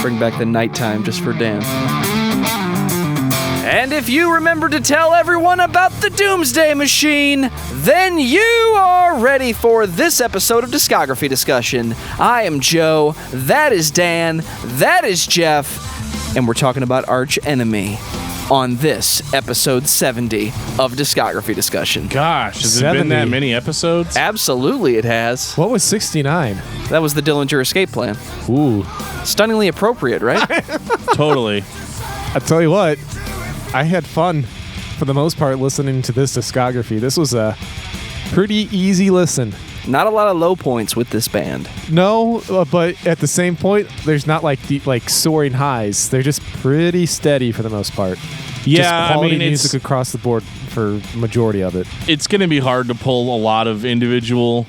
Bring back the nighttime just for Dan. And if you remember to tell everyone about the Doomsday Machine, then you are ready for this episode of Discography Discussion. I am Joe, that is Dan, that is Geoff, and we're talking about Arch Enemy on this episode 70 of Discography Discussion. Gosh, has it been that many episodes? Absolutely it has. What was 69? That was the Dillinger Escape Plan. Ooh. Stunningly appropriate, right? Totally. I tell you what, I had fun for the most part listening to this discography. This was a pretty easy listen. Not a lot of low points with this band. No, but at the same point, there's not like deep, like soaring highs. They're just pretty steady for the most part. Yeah, just quality music it's across the board for majority of it. It's going to be hard to pull a lot of individual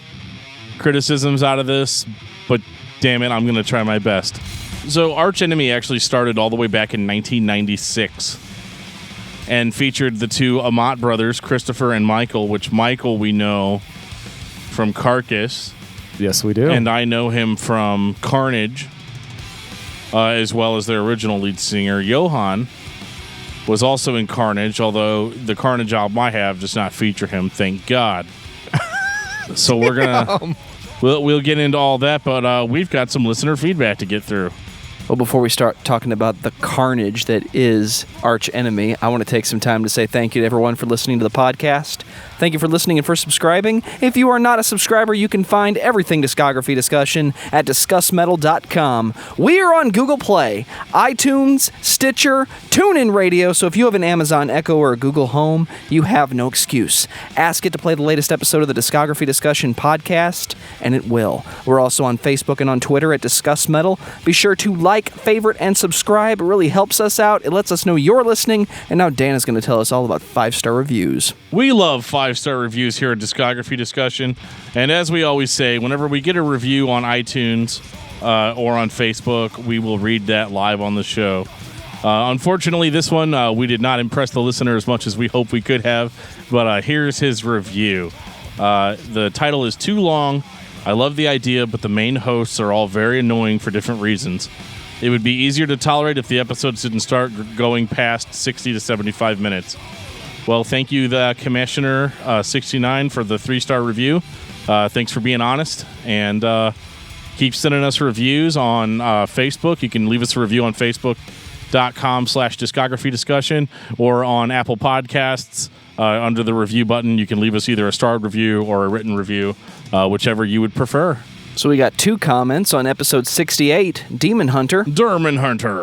criticisms out of this, but damn it, I'm going to try my best. So Arch Enemy actually started all the way back in 1996 and featured the two Amat brothers, Christopher and Michael, which Michael we know from Carcass. Yes, we do. And I know him from Carnage, as well as their original lead singer, Johan, was also in Carnage, although the Carnage album I have does not feature him, thank God. So we're going to... We'll get into all that, but we've got some listener feedback to get through. Well, before we start talking about the carnage that is Arch Enemy, I want to take some time to say thank you to everyone for listening to the podcast. Thank you for listening and for subscribing. If you are not a subscriber, you can find everything Discography Discussion at discussmetal.com. We are on Google Play, iTunes, Stitcher, TuneIn Radio, so if you have an Amazon Echo or a Google Home, you have no excuse. Ask it to play the latest episode of the Discography Discussion podcast, and it will. We're also on Facebook and on Twitter at Discuss Metal. Be sure to like, favorite, and subscribe. It really helps us out. It lets us know you're listening. And now Dan is going to tell us all about 5-star reviews. We love 5-star reviews here at Discography Discussion. And as we always say, whenever we get a review on iTunes or on Facebook, we will read that live on the show. Unfortunately, this one, we did not impress the listener as much as we hoped we could have. But here's his review. The title is too long. I love the idea, but the main hosts are all very annoying for different reasons. It would be easier to tolerate if the episodes didn't start going past 60 to 75 minutes. Well, thank you, the Commissioner 69, for the 3-star review. Thanks for being honest, and keep sending us reviews on Facebook. You can leave us a review on Facebook.com/Discography Discussion or on Apple Podcasts. Under the review button, you can leave us either a starred review or a written review, whichever you would prefer. So we got 2 comments on episode 68, Demon Hunter.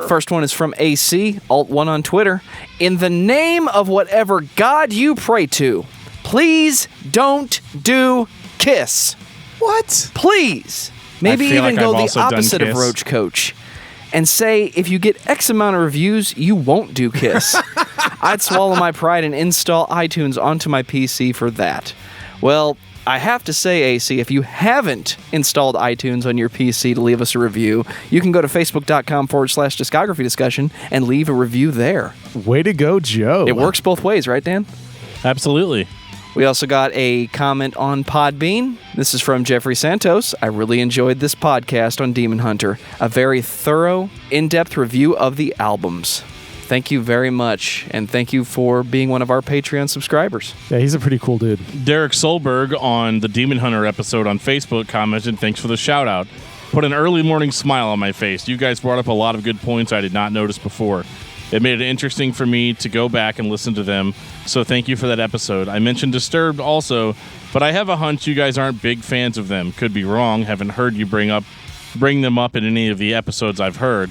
First one is from AC, Alt1 on Twitter. In the name of whatever God you pray to, please don't do Kiss. What? Please. Maybe even go the opposite of Roach Coach and say if you get X amount of reviews, you won't do Kiss. I'd swallow my pride and install iTunes onto my PC for that. Well, I have to say, AC, if you haven't installed iTunes on your PC to leave us a review, you can go to facebook.com/Discography Discussion and leave a review there. Way to go, Joe. It works both ways, right, Dan? Absolutely. We also got a comment on Podbean. This is from Jeffrey Santos. I really enjoyed this podcast on Demon Hunter. A very thorough, in-depth review of the albums. Thank you very much, and thank you for being one of our Patreon subscribers. Yeah, he's a pretty cool dude. Derek Solberg on the Demon Hunter episode on Facebook commented, thanks for the shout-out. Put an early morning smile on my face. You guys brought up a lot of good points I did not notice before. It made it interesting for me to go back and listen to them, so thank you for that episode. I mentioned Disturbed also, but I have a hunch you guys aren't big fans of them. Could be wrong. Haven't heard you bring them up in any of the episodes I've heard.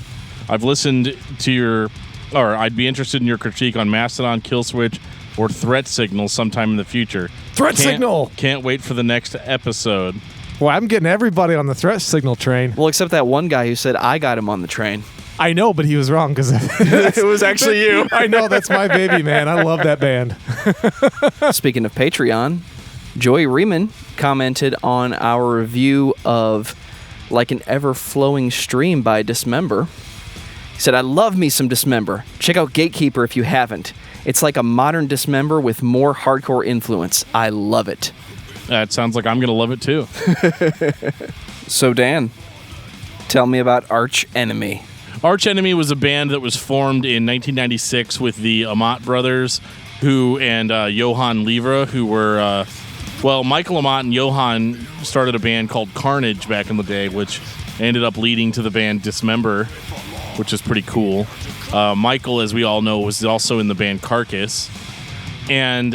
I've listened to I'd be interested in your critique on Mastodon, Killswitch, or Threat Signal sometime in the future. Signal! Can't wait for the next episode. Well, I'm getting everybody on the Threat Signal train. Well, except that one guy who said I got him on the train. I know, but he was wrong because it was actually you. I know, that's my baby, man. I love that band. Speaking of Patreon, Joey Riemann commented on our review of Like an Ever-Flowing Stream by Dismember. He said, I love me some Dismember. Check out Gatekeeper if you haven't. It's like a modern Dismember with more hardcore influence. I love it. That sounds like I'm going to love it too. So, Dan, tell me about Arch Enemy. Arch Enemy was a band that was formed in 1996 with the Amat brothers, and Johan Livre, who were, Michael Amat and Johan started a band called Carnage back in the day, which ended up leading to the band Dismember, which is pretty cool. Michael, as we all know, was also in the band Carcass. And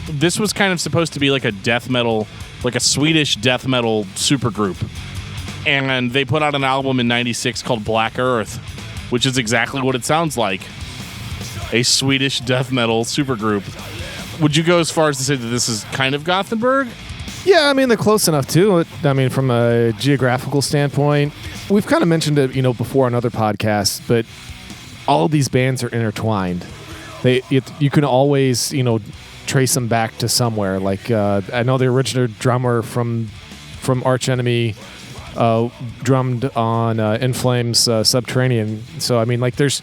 this was kind of supposed to be like a death metal, like a Swedish death metal supergroup. And they put out an album in 96 called Black Earth, which is exactly what it sounds like. A Swedish death metal supergroup. Would you go as far as to say that this is kind of Gothenburg? Yeah, I mean, they're close enough to it. I mean, from a geographical standpoint, we've kind of mentioned it, before on other podcasts, but all of these bands are intertwined. You can always, trace them back to somewhere. Like, I know the original drummer from Arch Enemy drummed on In Flames Subterranean. So, I mean, like, there's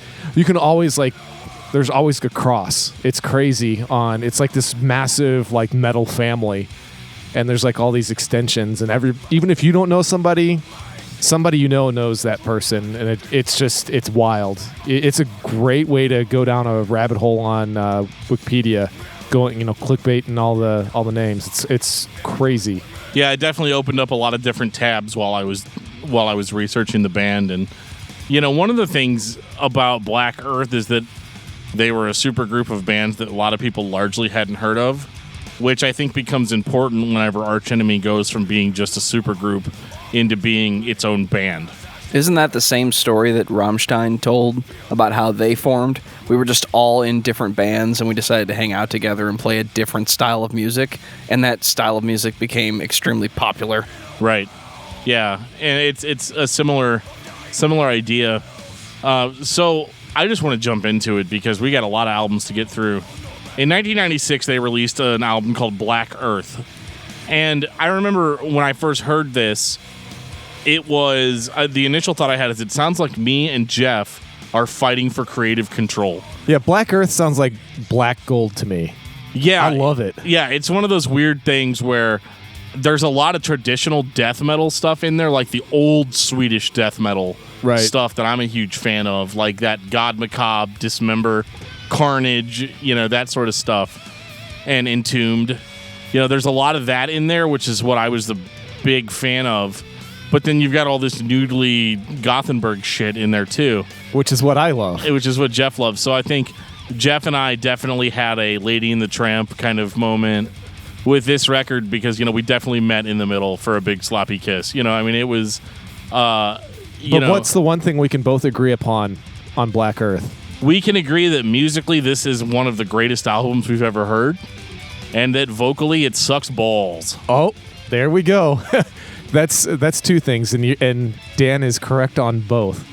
always a cross. It's crazy it's like this massive, like, metal family. And there's, like, all these extensions. And even if you don't know somebody knows that person. And it's wild. It's a great way to go down a rabbit hole on Wikipedia, going, clickbait and all the names. It's crazy. Yeah, it definitely opened up a lot of different tabs while I was researching the band. And one of the things about Black Earth is that they were a super group of bands that a lot of people largely hadn't heard of, which I think becomes important whenever Arch Enemy goes from being just a super group into being its own band. Isn't that the same story that Rammstein told about how they formed? We were just all in different bands, and we decided to hang out together and play a different style of music, and that style of music became extremely popular. Right. Yeah, and it's a similar idea. So I just want to jump into it because we got a lot of albums to get through. In 1996, they released an album called Black Earth, and I remember when I first heard this, it was the initial thought I had is it sounds like me and Geoff are fighting for creative control. Yeah, Black Earth sounds like black gold to me. Yeah. I love it. Yeah, it's one of those weird things where there's a lot of traditional death metal stuff in there, like the old Swedish death metal stuff that I'm a huge fan of, like that God Macabre, Dismember, Carnage, that sort of stuff, and Entombed. There's a lot of that in there, which is what I was the big fan of. But then you've got all this noodly Gothenburg shit in there, too. Which is what I love. Which is what Geoff loves. So I think Geoff and I definitely had a Lady and the Tramp kind of moment with this record because, we definitely met in the middle for a big sloppy kiss. It was, But what's the one thing we can both agree upon on Black Earth? We can agree that musically this is one of the greatest albums we've ever heard, and that vocally it sucks balls. Oh, there we go. That's two things, and Dan is correct on both.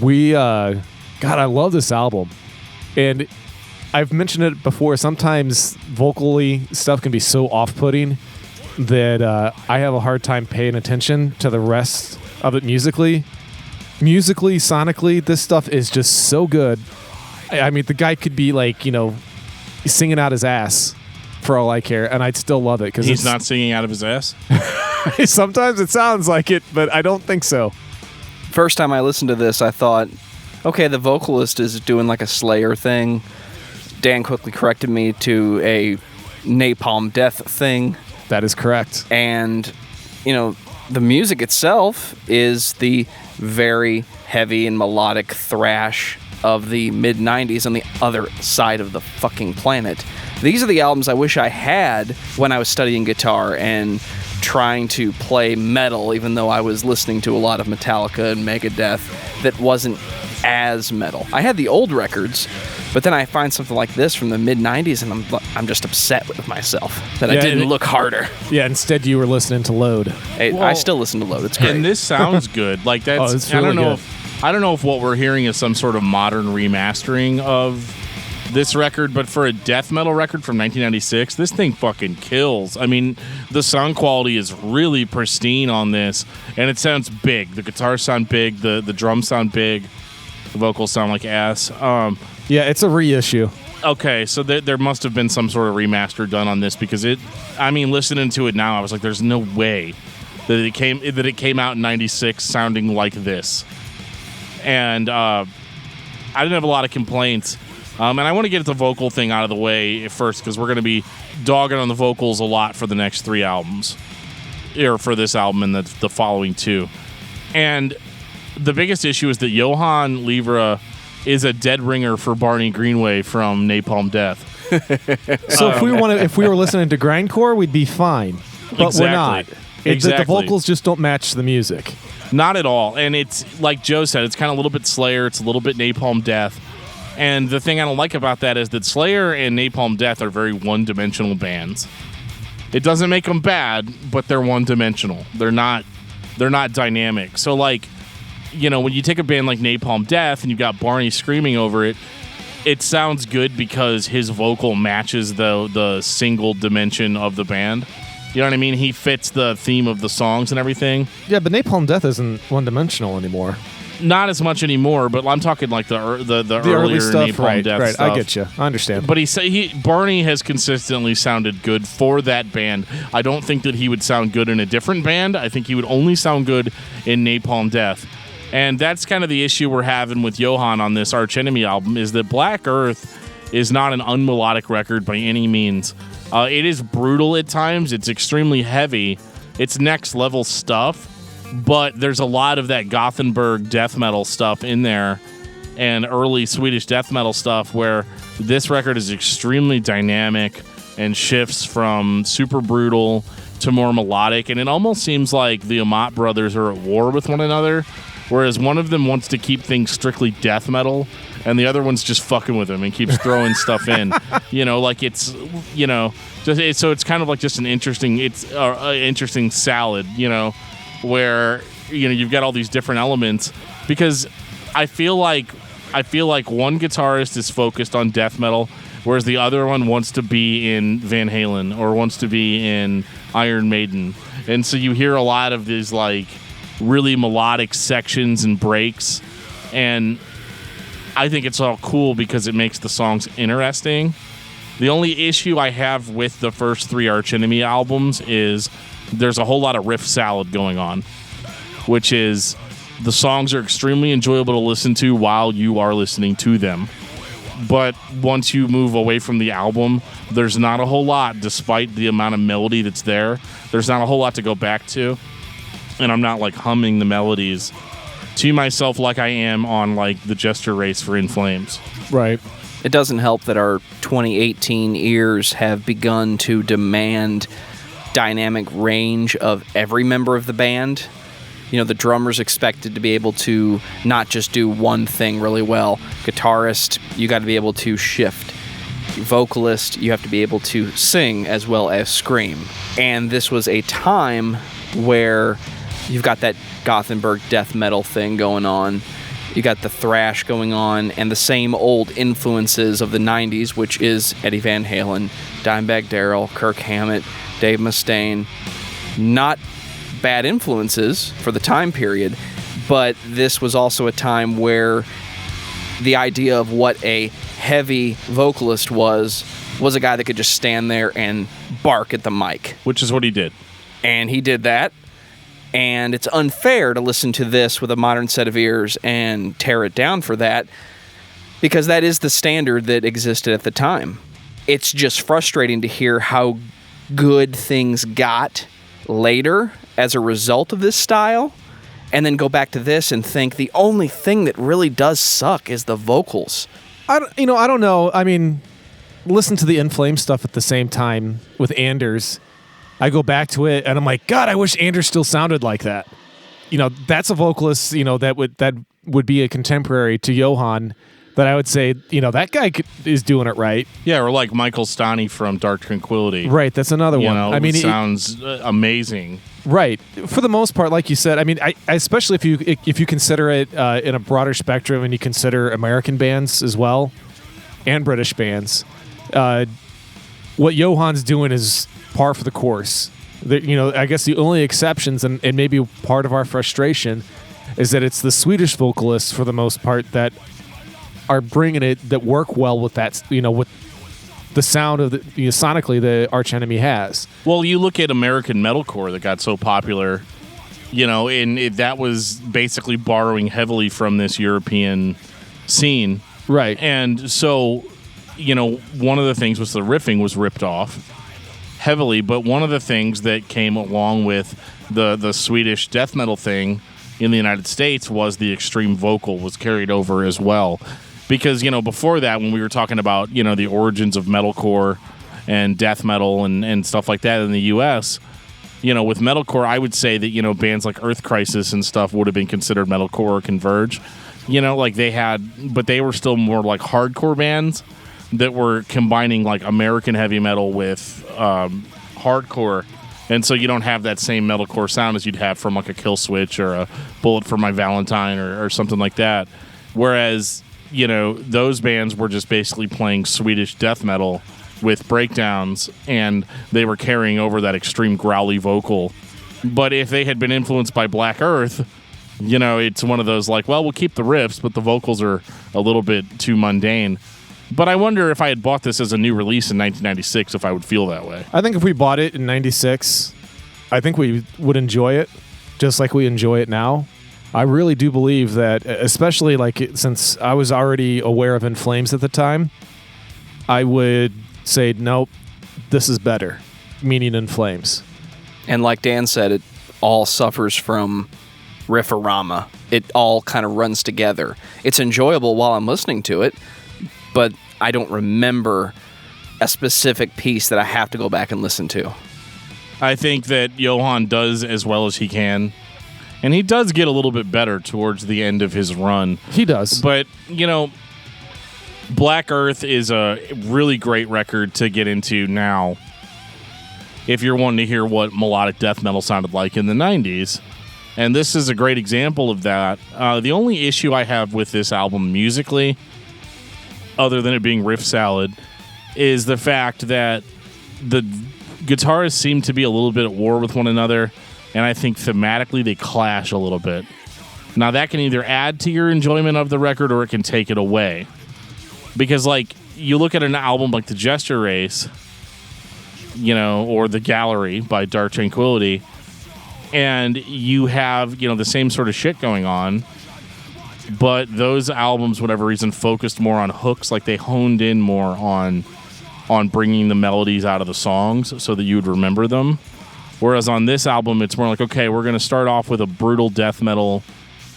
God, I love this album, and I've mentioned it before. Sometimes vocally stuff can be so off-putting that I have a hard time paying attention to the rest of it musically. Musically, sonically, this stuff is just so good. I mean, the guy could be like, singing out his ass for all I care, and I'd still love it because he's not singing out of his ass. Sometimes it sounds like it, but I don't think so. First time I listened to this, I thought, okay, the vocalist is doing like a Slayer thing. Dan quickly corrected me to a Napalm Death thing. That is correct. And, the music itself is the very heavy and melodic thrash of the mid-90s on the other side of the fucking planet. These are the albums I wish I had when I was studying guitar and trying to play metal, even though I was listening to a lot of Metallica and Megadeth that wasn't as metal. I had the old records, but then I find something like this from the mid-90s and I'm just upset with myself that I didn't look harder. Yeah, instead you were listening to Load. I still listen to Load. It's great. And this sounds good. Like that's it's really good. I don't know if what we're hearing is some sort of modern remastering of this record, but for a death metal record from 1996, this thing fucking kills. I mean, the sound quality is really pristine on this, and it sounds big. The guitars sound big, the drums sound big, the vocals sound like ass. Yeah, it's a reissue. Okay, so there must have been some sort of remaster done on this because listening to it now, I was like, there's no way that it came out in 96 sounding like this. and I didn't have a lot of complaints. And I want to get the vocal thing out of the way first because we're going to be dogging on the vocals a lot for the next 3 albums, or for this album and the following 2. And the biggest issue is that Johan Livre is a dead ringer for Barney Greenway from Napalm Death. So if we were listening to grindcore, we'd be fine, but exactly. we're not. The vocals just don't match the music. Not at all. And it's like Joe said, it's kind of a little bit Slayer, it's a little bit Napalm Death. And the thing I don't like about that is that Slayer and Napalm Death are very one-dimensional bands. It doesn't make them bad, but they're one-dimensional. They're not dynamic. So, like, you know, when you take a band like Napalm Death and you've got Barney screaming over it, it sounds good because his vocal matches the single dimension of the band. You know what I mean? He fits the theme of the songs and everything. Yeah, but Napalm Death isn't one-dimensional anymore. Not as much anymore, but I'm talking like the earlier stuff, Napalm Death right. stuff. I get you. I understand. But Barney has consistently sounded good for that band. I don't think that he would sound good in a different band. I think he would only sound good in Napalm Death. And that's kind of the issue we're having with Johan on this Arch Enemy album, is that Black Earth is not an unmelodic record by any means. It is brutal at times. It's extremely heavy. It's next level stuff. But there's a lot of that Gothenburg death metal stuff in there and early Swedish death metal stuff where this record is extremely dynamic and shifts from super brutal to more melodic. And it almost seems like the Amat brothers are at war with one another, whereas one of them wants to keep things strictly death metal and the other one's just fucking with him and keeps throwing stuff in. You know, like it's, you know, so it's kind of like just an interesting, interesting salad, you know, where, you know, you've got all these different elements, because I feel like one guitarist is focused on death metal, whereas the other one wants to be in Van Halen or wants to be in Iron Maiden. And so you hear a lot of these like really melodic sections and breaks, and I think it's all cool because it makes the songs interesting. The only issue I have with the first 3 Arch Enemy albums is there's a whole lot of riff salad going on, which is the songs are extremely enjoyable to listen to while you are listening to them. But once you move away from the album, there's not a whole lot, despite the amount of melody that's there. There's not a whole lot to go back to. And I'm not like humming the melodies to myself like I am on like the Gesture Race for In Flames. Right. It doesn't help that our 2018 ears have begun to demand dynamic range of every member of the band. You know, the drummer's expected to be able to not just do one thing really well. Guitarist, you got to be able to shift. Vocalist, you have to be able to sing as well as scream. And this was a time where you've got that Gothenburg death metal thing going on. You got the thrash going on and the same old influences of the 90s, which is Eddie Van Halen, Dimebag Darrell, Kirk Hammett, Dave Mustaine. Not bad influences for the time period, but this was also a time where the idea of what a heavy vocalist was a guy that could just stand there and bark at the mic. Which is what he did. And he did that. And it's unfair to listen to this with a modern set of ears and tear it down for that, because that is the standard that existed at the time. It's just frustrating to hear how good things got later as a result of this style, and then go back to this and think the only thing that really does suck is the vocals. I don't know. I mean, listen to the In Flames stuff at the same time with Anders. I go back to it and I'm like, God, I wish Anders still sounded like that. You know, that's a vocalist, you know, that would be a contemporary to Johan, that I would say, you know, that guy is doing it right. Yeah, or like Michael Stani from Dark Tranquillity. Right, that's another one. I mean, it sounds amazing. Right, for the most part, like you said. I mean, I especially if you consider it in a broader spectrum, and you consider American bands as well and British bands, what Johan's doing is par for the course. You know, I guess the only exceptions, and maybe part of our frustration, is that it's the Swedish vocalists for the most part that are bringing it, that work well with that, you know, with the sound of the, you know, sonically the Arch Enemy has. Well, you look at American metalcore that got so popular, that was basically borrowing heavily from this European scene. Right. And so, one of the things was the riffing was ripped off heavily, but one of the things that came along with the Swedish death metal thing in the United States was the extreme vocal was carried over as well. Because, before that, when we were talking about, the origins of metalcore and death metal and stuff like that in the U.S., with metalcore, I would say that, bands like Earth Crisis and stuff would have been considered metalcore or Converge. But they were still more like hardcore bands that were combining like American heavy metal with hardcore. And so you don't have that same metalcore sound as you'd have from like a Kill Switch or a Bullet for My Valentine or something like that. Whereas, those bands were just basically playing Swedish death metal with breakdowns, and they were carrying over that extreme growly vocal. But if they had been influenced by Black Earth, it's one of those like, well, we'll keep the riffs, but the vocals are a little bit too mundane. But I wonder if I had bought this as a new release in 1996, if I would feel that way. I think if we bought it in 96, I think we would enjoy it just like we enjoy it now. I really do believe that, especially since I was already aware of In Flames at the time, I would say, nope, this is better, meaning In Flames. And like Dan said, it all suffers from riffarama. It all kind of runs together. It's enjoyable while I'm listening to it, but I don't remember a specific piece that I have to go back and listen to. I think that Johan does as well as he can. And he does get a little bit better towards the end of his run. He does. But, Black Earth is a really great record to get into now if you're wanting to hear what melodic death metal sounded like in the 90s. And this is a great example of that. The only issue I have with this album musically, other than it being riff salad, is the fact that the guitarists seem to be a little bit at war with one another, and I think thematically they clash a little bit. Now, that can either add to your enjoyment of the record or it can take it away. Because, you look at an album like The Gesture Race, or The Gallery by Dark Tranquillity, and you have, the same sort of shit going on, but those albums, for whatever reason, focused more on hooks. They honed in more on bringing the melodies out of the songs so that you would remember them. Whereas on this album, it's more like, okay, we're going to start off with a brutal death metal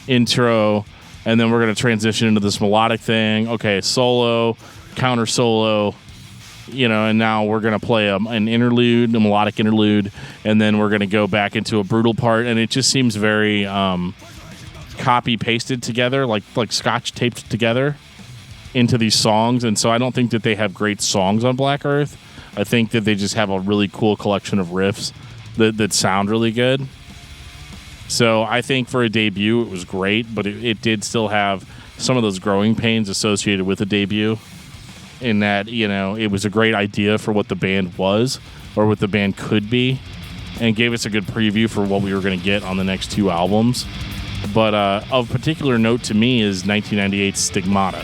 intro, and then we're going to transition into this melodic thing. Okay, solo, counter solo, and now we're going to play an interlude, a melodic interlude, and then we're going to go back into a brutal part. And it just seems very copy-pasted together, like scotch taped together into these songs. And so I don't think that they have great songs on Black Earth. I think that they just have a really cool collection of riffs that sound really good. So I think for a debut, it was great, but it did still have some of those growing pains associated with a debut, in that, it was a great idea for what the band was or what the band could be, and gave us a good preview for what we were going to get on the next two albums. But of particular note to me is 1998's Stigmata,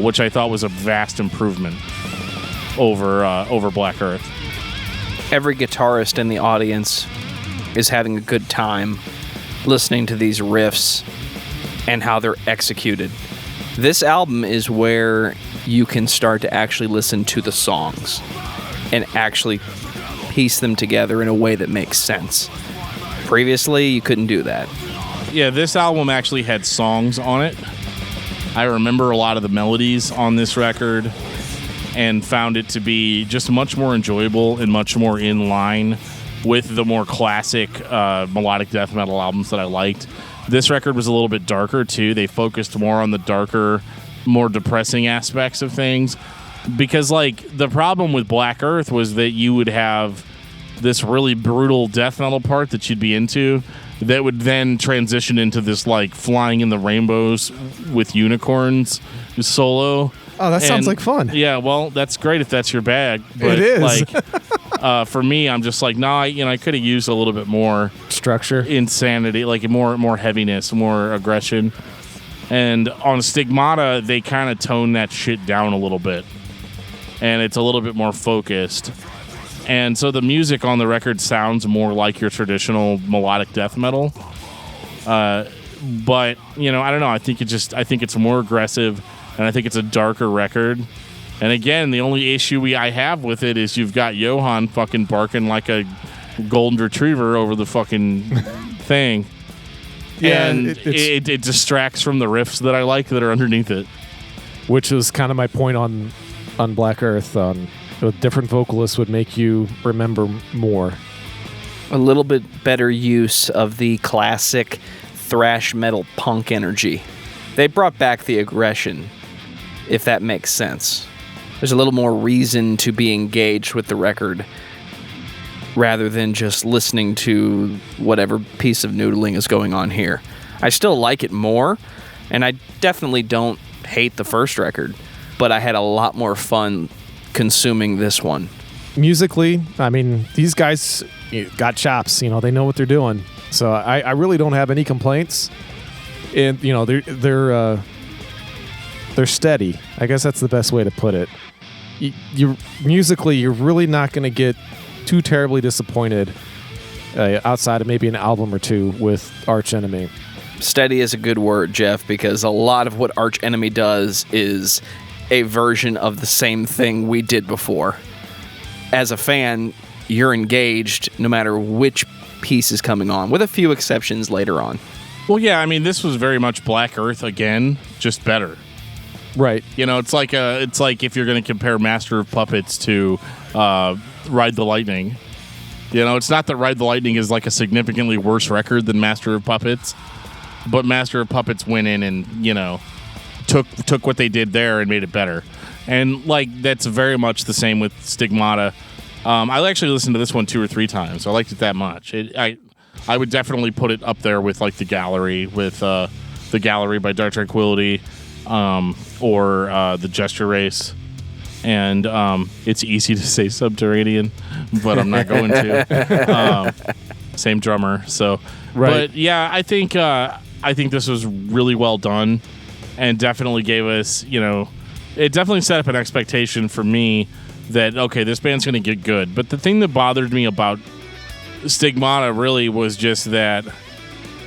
which I thought was a vast improvement over Black Earth. Every guitarist in the audience is having a good time listening to these riffs and how they're executed. This album is where you can start to actually listen to the songs and actually piece them together in a way that makes sense. Previously, you couldn't do that. Yeah, this album actually had songs on it. I remember a lot of the melodies on this record and found it to be just much more enjoyable and much more in line with the more classic melodic death metal albums that I liked. This record was a little bit darker, too. They focused more on the darker, more depressing aspects of things. Because, the problem with Black Earth was that you would have this really brutal death metal part that you'd be into that would then transition into this, flying in the rainbows with unicorns solo. Oh, that sounds like fun. Yeah, well, that's great if that's your bag. But, it is. For me, I'm just I could have used a little bit more structure, insanity, more heaviness, more aggression. And on Stigmata, they kind of tone that shit down a little bit, and it's a little bit more focused. And so the music on the record sounds more like your traditional melodic death metal. But, you know, I don't know. I think it's more aggressive, and I think it's a darker record. And again, the only issue I have with it is you've got Johan fucking barking like a golden retriever over the fucking thing. Yeah, and it distracts from the riffs that I like that are underneath it. Which was kind of my point on Black Earth. Different vocalists would make you remember more. A little bit better use of the classic thrash metal punk energy. They brought back the aggression, if that makes sense. There's a little more reason to be engaged with the record rather than just listening to whatever piece of noodling is going on here. I still like it more, and I definitely don't hate the first record, but I had a lot more fun consuming this one. Musically, I mean, these guys got chops. You know, they know what they're doing. So I really don't have any complaints. And you know, they're steady. I guess that's the best way to put it. You're musically, you're really not going to get too terribly disappointed outside of maybe an album or two with Arch Enemy. Steady is a good word, Geoff, because a lot of what Arch Enemy does is a version of the same thing we did before. As a fan, you're engaged no matter which piece is coming on, with a few exceptions later on. Well, yeah, I mean, this was very much Black Earth again, just better. Right. You know, it's like if you're going to compare Master of Puppets to Ride the Lightning. You know, it's not that Ride the Lightning is like a significantly worse record than Master of Puppets, but Master of Puppets went in and, you know, took what they did there and made it better. And like that's very much the same with Stigmata. I actually listened to this one 2 or 3 times. I liked it that much. I would definitely put it up there with like the Gallery by Dark Tranquillity, or the Gesture Race. And it's easy to say Subterranean, but I'm not going to. Same drummer, so right. But yeah, I think this was really well done, and definitely gave us, you know, it definitely set up an expectation for me that okay, this band's going to get good. But the thing that bothered me about Stigmata really was just that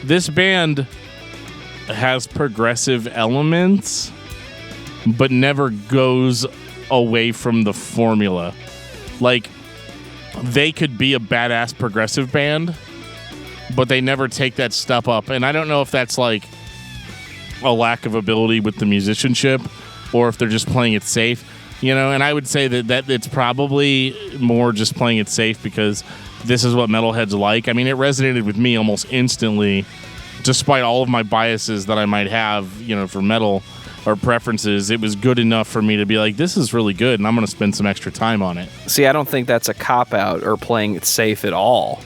this band has progressive elements, but never goes away from the formula. Like, they could be a badass progressive band, but they never take that step up. And I don't know if that's like a lack of ability with the musicianship or if they're just playing it safe, you know. And I would say that it's probably more just playing it safe because this is what metalheads like. I mean, it resonated with me almost instantly, despite all of my biases that I might have, you know, for metal or preferences. It was good enough for me to be like, this is really good, and I'm going to spend some extra time on it. See, I don't think that's a cop-out or playing it safe at all.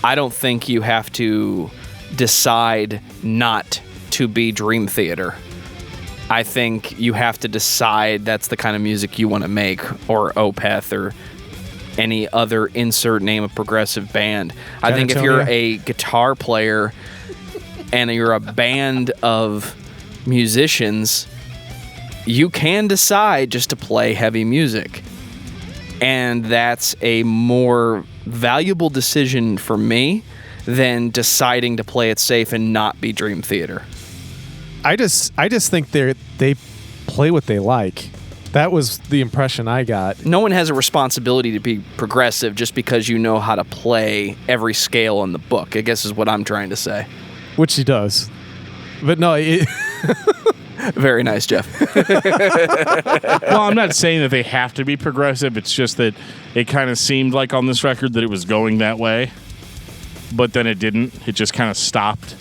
I don't think you have to decide not to be Dream Theater. I think you have to decide that's the kind of music you want to make, or Opeth, or any other insert name of progressive band. I think if you're a guitar player and you're a band of musicians, you can decide just to play heavy music. And that's a more valuable decision for me than deciding to play it safe and not be Dream Theater. I just think they play what they like. That was the impression I got. No one has a responsibility to be progressive just because you know how to play every scale in the book, I guess is what I'm trying to say. Which he does. But no, very nice, Geoff. Well, I'm not saying that they have to be progressive. It's just that it kind of seemed like on this record that it was going that way, but then it didn't. It just kind of stopped.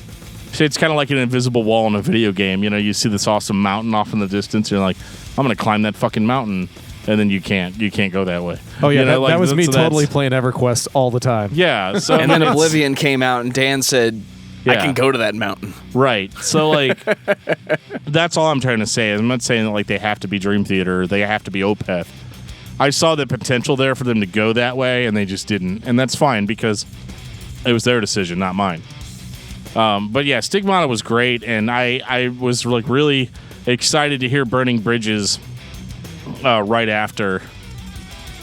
It's kind of like an invisible wall in a video game. You know, you see this awesome mountain off in the distance. You're like, I'm going to climb that fucking mountain. And then you can't go that way. Oh, yeah, you know, that was me totally playing EverQuest all the time. Yeah. So and then Oblivion came out, and Dan said, I can go to that mountain. Right. So, like, that's all I'm trying to say. I'm not saying that, like, they have to be Dream Theater or they have to be Opeth. I saw the potential there for them to go that way, and they just didn't. And that's fine because it was their decision, not mine. But, yeah, Stigmata was great, and I was, like, really excited to hear Burning Bridges right after.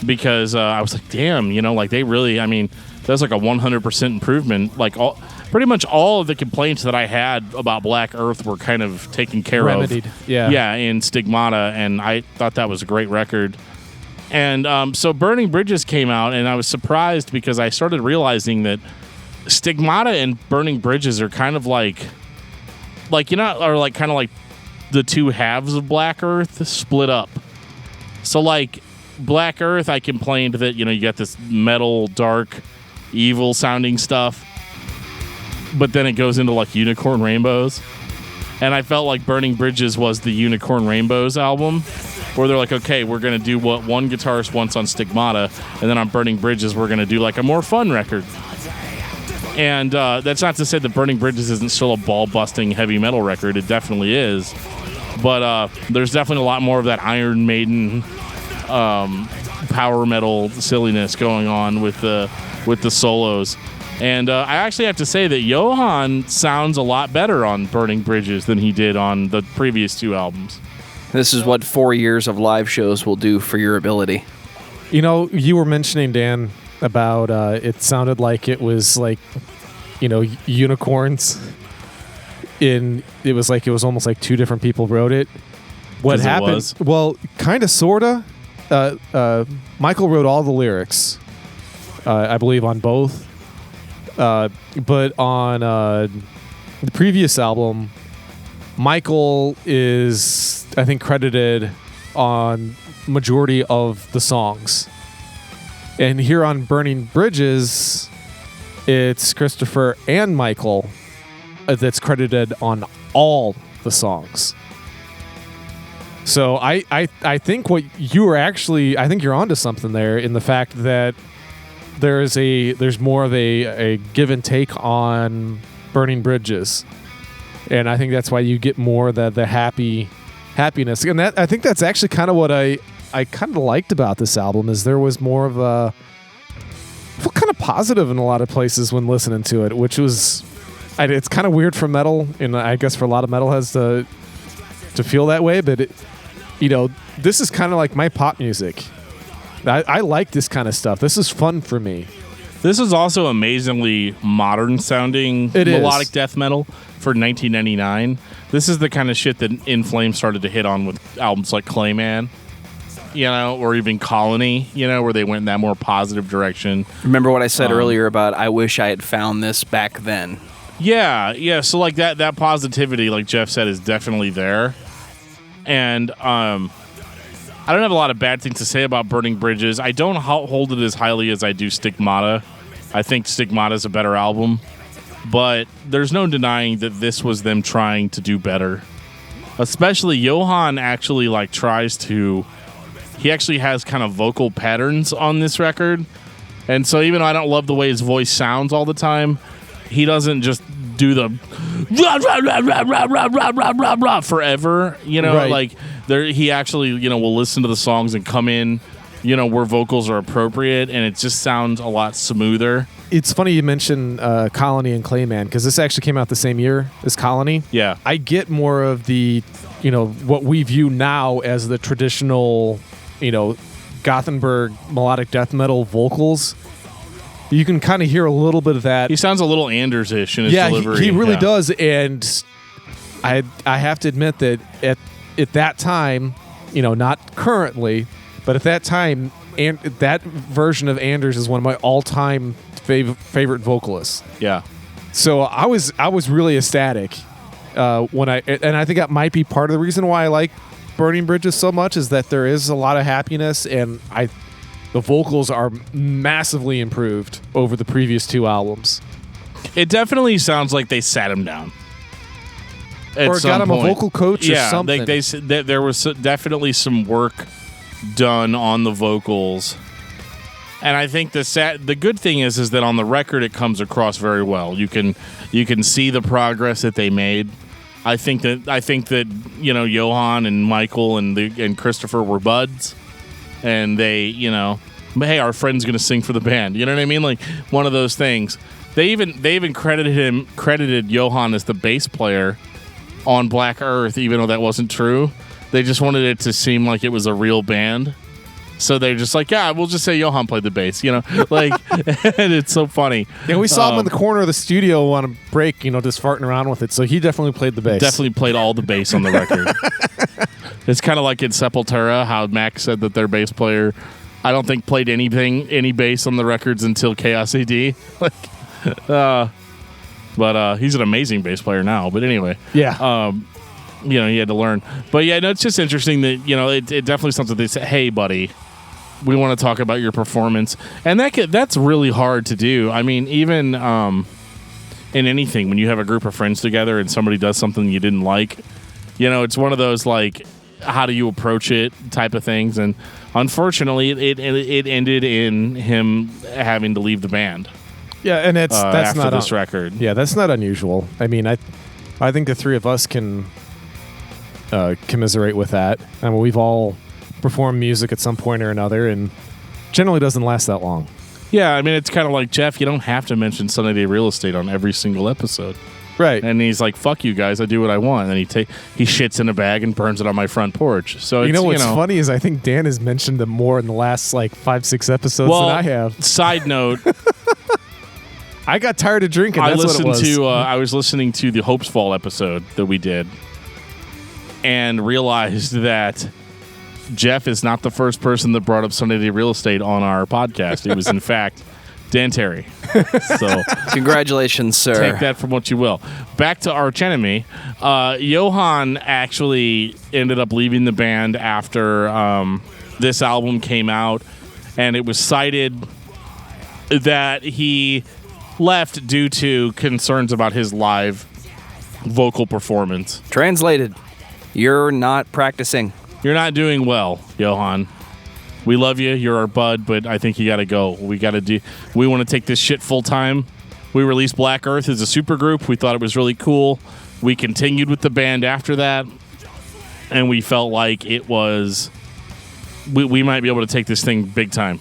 because I was like, damn, like they really, I mean, that's like a 100% improvement. Like pretty much all of the complaints that I had about Black Earth were kind of taken care Remedied. of. Yeah, in Stigmata, and I thought that was a great record. And so Burning Bridges came out, and I was surprised because I started realizing that Stigmata and Burning Bridges are kind of like kind of like the two halves of Black Earth split up. So like Black Earth, I complained that, you got this metal, dark, evil sounding stuff, but then it goes into like Unicorn Rainbows. And I felt like Burning Bridges was the Unicorn Rainbows album, where they're like, okay, we're going to do what one guitarist wants on Stigmata, and then on Burning Bridges, we're going to do like a more fun record. And that's not to say that Burning Bridges isn't still a ball-busting heavy metal record. It definitely is. But there's definitely a lot more of that Iron Maiden power metal silliness going on with the solos. And I actually have to say that Johan sounds a lot better on Burning Bridges than he did on the previous two albums. This is what 4 years of live shows will do for your ability. You were mentioning, Dan, about it sounded like it was like, unicorns. It was almost like two different people wrote it. What happened? Well, kind of, sorta. Michael wrote all the lyrics, I believe, on both. But on the previous album, Michael is, I think, credited on majority of the songs. And here on Burning Bridges, it's Christopher and Michael that's credited on all the songs. So I think what you were actually, I think you're onto something there in the fact that there's more of a give and take on Burning Bridges, and I think that's why you get more of the happiness. And that, I think that's actually kind of what I kind of liked about this album, is there was more of a kind of positive in a lot of places when listening to it, which was, it's kind of weird for metal, and I guess for a lot of metal heads to feel that way. But this is kind of like my pop music. I like this kind of stuff. This is fun for me. This is also amazingly modern sounding melodic death metal for 1999. This is the kind of shit that In Flames started to hit on with albums like Clayman, or even Colony, where they went in that more positive direction. Remember what I said earlier about I wish I had found this back then? Yeah. So like that positivity, like Geoff said, is definitely there. And I don't have a lot of bad things to say about Burning Bridges. I don't hold it as highly as I do Stigmata. I think Stigmata is a better album. But there's no denying that this was them trying to do better. Especially Johan actually he actually has kind of vocal patterns on this record. And so even though I don't love the way his voice sounds all the time, he doesn't just do the forever, right. Like he actually, will listen to the songs and come in, where vocals are appropriate, and it just sounds a lot smoother. It's funny you mention Colony and Clayman, because this actually came out the same year as Colony. Yeah. I get more of the, what we view now as the traditional, Gothenburg melodic death metal vocals. You can kind of hear a little bit of that. He sounds a little Anders-ish in his delivery. He really does. And I have to admit that at that time, not currently, but at that time, and that version of Anders is one of my all-time favorite vocalists. Yeah. So I was really ecstatic when I think that might be part of the reason why I like Burning Bridges so much, is that there is a lot of happiness, and the vocals are massively improved over the previous two albums. It definitely sounds like they sat him down. Or got him a vocal coach or something. There was definitely some work done on the vocals. And I think the good thing is that on the record it comes across very well. You can see the progress that they made. I think that Johan and Michael and Christopher were buds. And they, hey, our friend's going to sing for the band. You know what I mean? Like one of those things. They even credited Johan as the bass player on Black Earth, even though that wasn't true. They just wanted it to seem like it was a real band. So they're just like, yeah, we'll just say Johan played the bass, and it's so funny. Yeah, we saw him in the corner of the studio on a break, just farting around with it. So he definitely played the bass. Definitely played all the bass on the record. It's kind of like in Sepultura, how Max said that their bass player, I don't think played any bass on the records until Chaos AD. But he's an amazing bass player now. But anyway, yeah. He had to learn. But yeah, no, it's just interesting that it definitely something they say, hey, buddy, we want to talk about your performance, and that's really hard to do. I mean, even in anything, when you have a group of friends together and somebody does something you didn't like, it's one of those like, how do you approach it type of things. And unfortunately, it ended in him having to leave the band. Yeah, and that's after not this record. Yeah, that's not unusual. I mean, I think the three of us can commiserate with that. I mean, we've all performed music at some point or another, and generally doesn't last that long. Yeah, I mean, it's kind of like, Geoff, you don't have to mention Sunday Day Real Estate on every single episode. Right. And he's like, fuck you guys, I do what I want. And he shits in a bag and burns it on my front porch. So what's funny is I think Dan has mentioned them more in the last 5-6 episodes than I have. Side note, I got tired of drinking. I was listening to the Hopes Fall episode that we did and realized that Geoff is not the first person that brought up Sunday Day Real Estate on our podcast. It was, in fact, Dan Terry. So congratulations, sir. Take that from what you will. Back to Arch Enemy. Johan actually ended up leaving the band after this album came out, and it was cited that he left due to concerns about his live vocal performance. Translated, you're not practicing. You're not doing well, Johan. We love you. You're our bud, but I think you got to go. We want to take this shit full time. We released Black Earth as a supergroup. We thought it was really cool. We continued with the band after that, and we felt like it was we might be able to take this thing big time,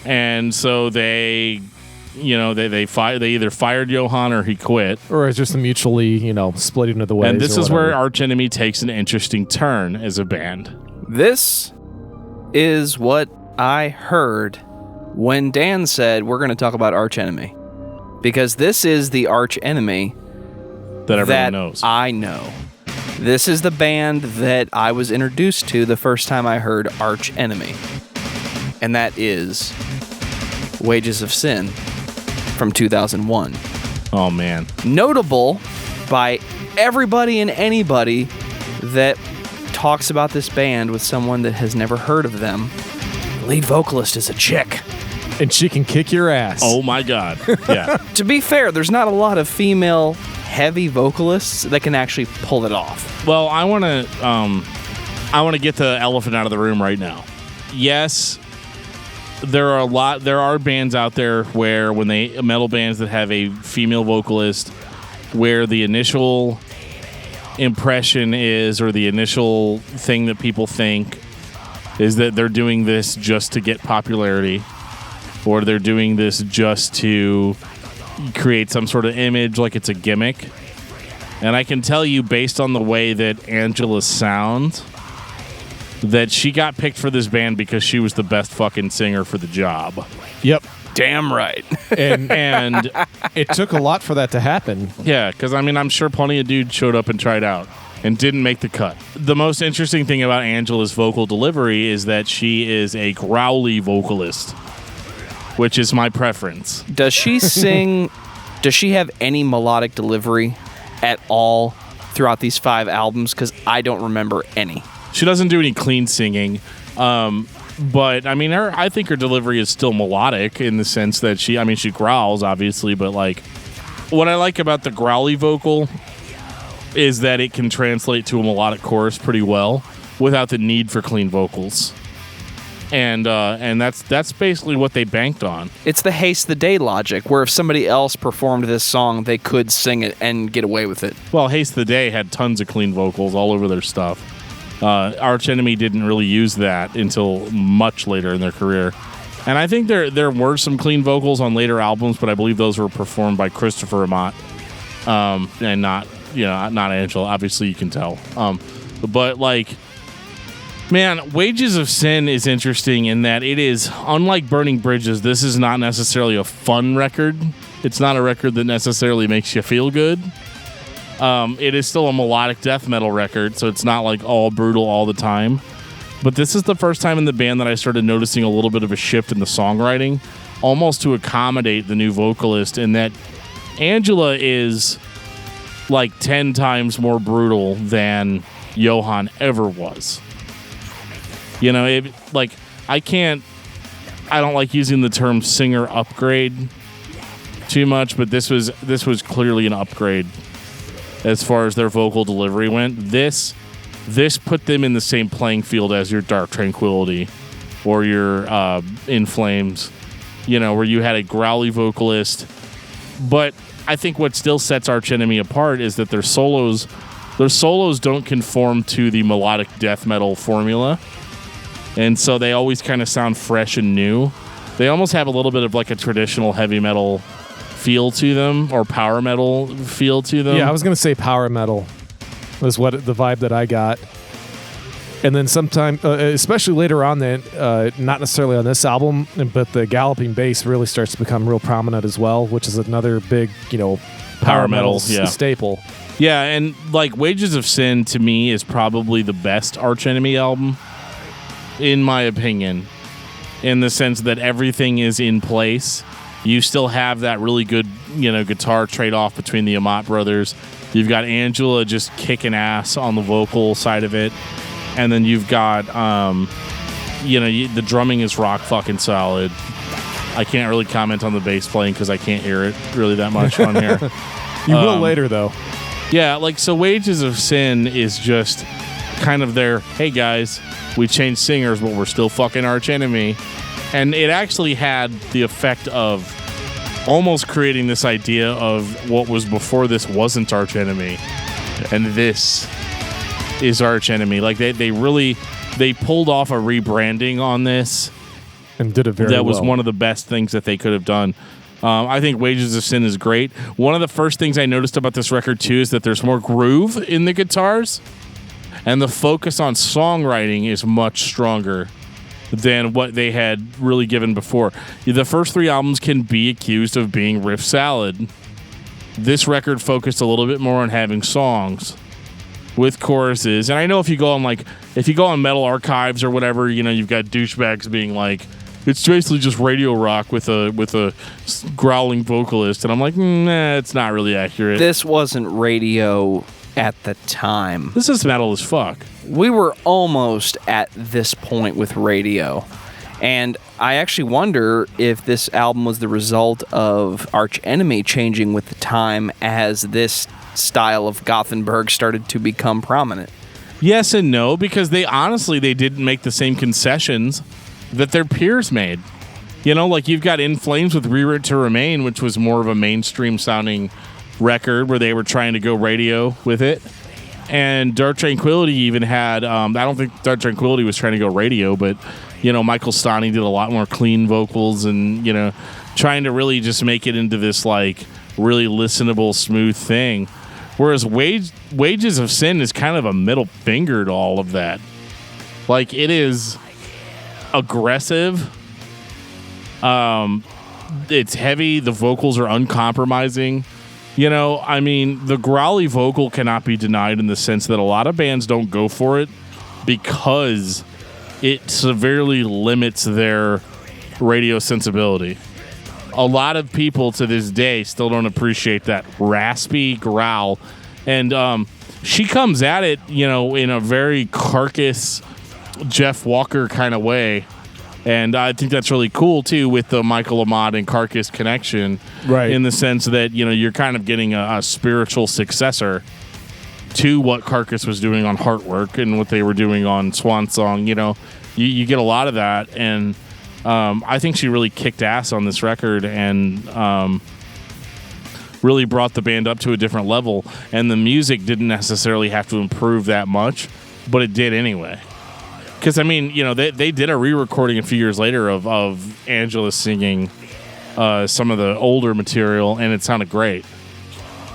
And so they either fired Johan or he quit, or it's just a mutually splitting of the ways. And this is where Arch Enemy takes an interesting turn as a band. This is what I heard when Dan said we're going to talk about Arch Enemy, because this is the Arch Enemy that everyone knows. I know. This is the band that I was introduced to the first time I heard Arch Enemy, and that is Wages of Sin from 2001. Oh, man. Notable by everybody and anybody that talks about this band with someone that has never heard of them. The lead vocalist is a chick. And she can kick your ass. Oh, my God. Yeah. To be fair, there's not a lot of female heavy vocalists that can actually pull it off. Well, I want to get the elephant out of the room right now. Yes, there are bands out there where metal bands that have a female vocalist, where the initial impression is, or the initial thing that people think is that they're doing this just to get popularity, or they're doing this just to create some sort of image, like it's a gimmick. And I can tell you, based on the way that Angela sounds, that she got picked for this band because she was the best fucking singer for the job. Yep. Damn right. And it took a lot for that to happen. Yeah, because I'm sure plenty of dudes showed up and tried out and didn't make the cut. The most interesting thing about Angela's vocal delivery is that she is a growly vocalist, which is my preference. Does she sing? Does she have any melodic delivery at all throughout these 5 albums? Because I don't remember any. She doesn't do any clean singing. But I think her delivery is still melodic in the sense that she growls, obviously, but what I like about the growly vocal is that it can translate to a melodic chorus pretty well without the need for clean vocals. And that's basically what they banked on. It's the Haste the Day logic, where if somebody else performed this song, they could sing it and get away with it. Well, Haste the Day had tons of clean vocals all over their stuff. Arch Enemy didn't really use that until much later in their career. And I think there were some clean vocals on later albums, but I believe those were performed by Christopher Amat, and not Angela. Obviously, you can tell. But Man, Wages of Sin is interesting in that it is, unlike Burning Bridges, this is not necessarily a fun record. It's not a record that necessarily makes you feel good. It is still a melodic death metal record, so it's not like all brutal all the time. But this is the first time in the band that I started noticing a little bit of a shift in the songwriting, almost to accommodate the new vocalist, in that Angela is like 10 times more brutal than Johan ever was. You know, I don't like using the term singer upgrade too much, but this was clearly an upgrade as far as their vocal delivery went. This put them in the same playing field as your Dark Tranquility or your In Flames, you know, where you had a growly vocalist. But I think what still sets Arch Enemy apart is that their solos don't conform to the melodic death metal formula. And so they always kind of sound fresh and new. They almost have a little bit of like a traditional heavy metal feel to them, or power metal feel to them. Yeah, I was going to say power metal was the vibe that I got. And then sometime, especially later on, then not necessarily on this album, but the galloping bass really starts to become real prominent as well, which is another big, power metal staple. Yeah, and like Wages of Sin to me is probably the best Arch Enemy album, in my opinion, in the sense that everything is in place. You still have that really good, guitar trade-off between the Amat brothers. You've got Angela just kicking ass on the vocal side of it. And then you've got, the drumming is rock fucking solid. I can't really comment on the bass playing because I can't hear it really that much on here. You will later, though. Yeah, so Wages of Sin is just kind of their, hey guys, we changed singers, but we're still fucking Arch Enemy. And it actually had the effect of almost creating this idea of what was before this wasn't Arch Enemy, and this is Arch Enemy. Like they pulled off a rebranding on this, and did it very well. That was one of the best things that they could have done. I think Wages of Sin is great. One of the first things I noticed about this record too is that there's more groove in the guitars, and the focus on songwriting is much stronger than what they had really given before. The first 3 albums can be accused of being riff salad. This record focused a little bit more on having songs with choruses. And I know if you go on Metal Archives or whatever, you've got douchebags being like, it's basically just radio rock with a growling vocalist, and I'm like, nah, it's not really accurate. This wasn't radio at the time. This is metal as fuck. We were almost at this point with radio. And I actually wonder if this album was the result of Arch Enemy changing with the time as this style of Gothenburg started to become prominent. Yes and no, because they didn't make the same concessions that their peers made. You've got In Flames with Rewrite to Remain, which was more of a mainstream sounding record where they were trying to go radio with it. And Dark Tranquility even had, I don't think Dark Tranquility was trying to go radio, but, Michael Stani did a lot more clean vocals and, trying to really just make it into this, like, really listenable, smooth thing. Whereas Wages of Sin is kind of a middle finger to all of that. Like, it is aggressive. It's heavy. The vocals are uncompromising. The growly vocal cannot be denied in the sense that a lot of bands don't go for it because it severely limits their radio sensibility. A lot of people to this day still don't appreciate that raspy growl. And she comes at it, in a very Carcass, Jeff Walker kind of way. And I think that's really cool, too, with the Michael Amott and Carcass connection. Right. In the sense that, you're kind of getting a spiritual successor to what Carcass was doing on Heartwork and what they were doing on Swan Song. You get a lot of that. And I think she really kicked ass on this record and really brought the band up to a different level. And the music didn't necessarily have to improve that much, but it did anyway. Because, they did a re-recording a few years later of Angela singing some of the older material, and it sounded great.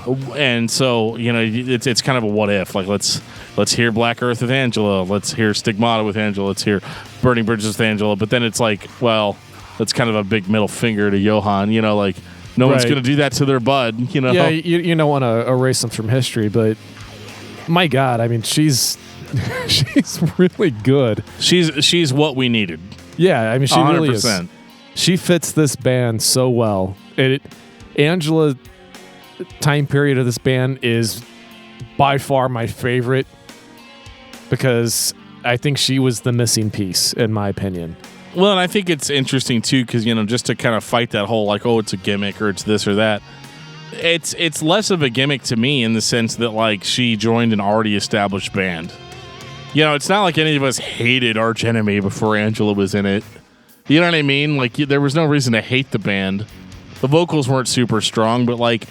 And so, it's kind of a what if. Like, let's hear Black Earth with Angela. Let's hear Stigmata with Angela. Let's hear Burning Bridges with Angela. But then it's like, well, that's kind of a big middle finger to Johan. Like, no one's going to do that to their bud. Yeah, you don't want to erase them from history, but my God, I mean, she's really good. She's what we needed. Yeah, I mean, she 100%. really is. She fits this band so well. Angela time period of this band is by far my favorite because I think she was the missing piece, in my opinion. Well, and I think it's interesting too because just to kind of fight that whole like, oh, it's a gimmick or it's this or that. It's less of a gimmick to me in the sense that like she joined an already established band. It's not like any of us hated Arch Enemy before Angela was in it. You know what I mean? Like there was no reason to hate the band. The vocals weren't super strong, but like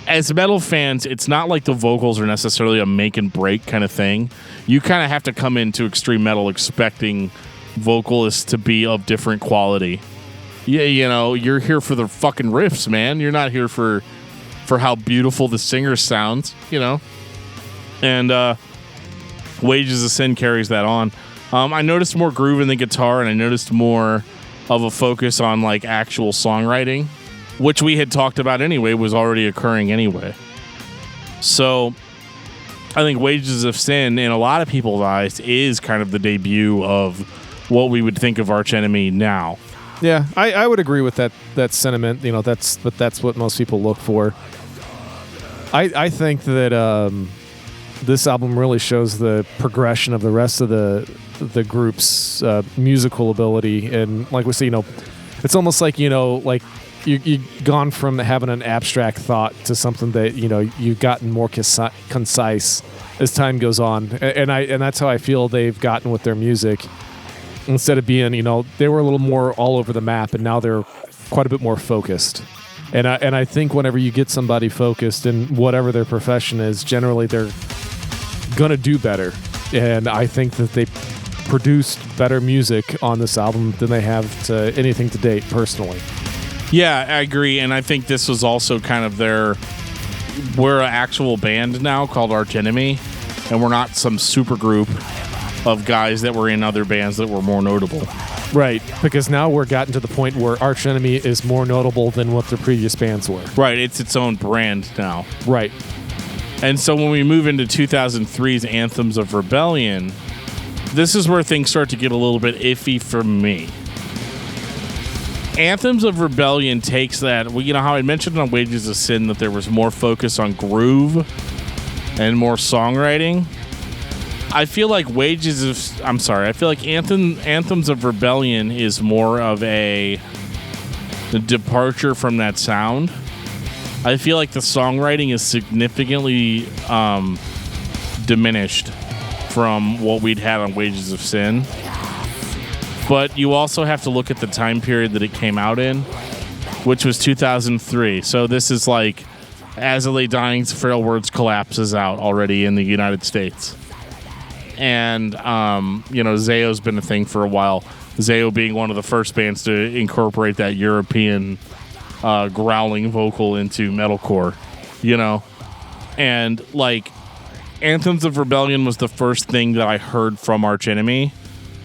as metal fans, it's not like the vocals are necessarily a make and break kind of thing. You kind of have to come into extreme metal expecting vocalists to be of different quality. Yeah, you're here for the fucking riffs, man. You're not here for how beautiful the singer sounds, And Wages of Sin carries that on. I noticed more groove in the guitar, and I noticed more of a focus on like actual songwriting, which we had talked about anyway, was already occurring anyway. So I think Wages of Sin, in a lot of people's eyes, is kind of the debut of what we would think of Arch Enemy now. Yeah, I would agree with that sentiment. That's what most people look for. I think that this album really shows the progression of the rest of the group's musical ability, and like we say, it's almost like like you've gone from having an abstract thought to something that you've gotten more concise as time goes on, and that's how I feel they've gotten with their music. Instead of being, they were a little more all over the map, and now they're quite a bit more focused. And I think whenever you get somebody focused in whatever their profession is, generally they're gonna do better. And I think that they produced better music on this album than they have to anything to date, personally. Yeah, I agree, and I think this was also kind of we're an actual band now called Arch Enemy, and we're not some super group of guys that were in other bands that were more notable. Right, because now we're gotten to the point where Arch Enemy is more notable than what their previous bands were. Right, it's its own brand now. Right. And so when we move into 2003's Anthems of Rebellion, this is where things start to get a little bit iffy for me. Anthems of Rebellion takes that, how I mentioned on Wages of Sin that there was more focus on groove and more songwriting. I feel like Anthems of Rebellion is more of a departure from that sound. I feel like the songwriting is significantly diminished from what we'd had on Wages of Sin. But you also have to look at the time period that it came out in, which was 2003. So this is like As I Lay Dying's Frail Words collapses out already in the United States. And, Zayo's been a thing for a while. Zayo being one of the first bands to incorporate that European growling vocal into metalcore, And, like, Anthems of Rebellion was the first thing that I heard from Arch Enemy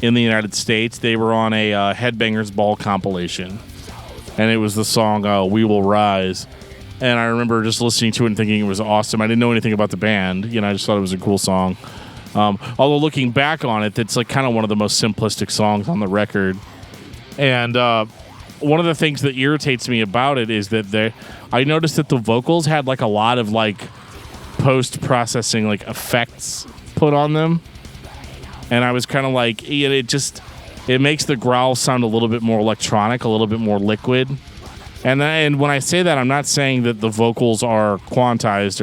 in the United States. They were on a Headbangers Ball compilation. And it was the song We Will Rise. And I remember just listening to it and thinking it was awesome. I didn't know anything about the band. I just thought it was a cool song. Although looking back on it, it's like kind of one of the most simplistic songs on the record. And one of the things that irritates me about it is that I noticed that the vocals had like a lot of like post-processing like effects put on them. And I was kind of like, it makes the growl sound a little bit more electronic, a little bit more liquid. And when I say that, I'm not saying that the vocals are quantized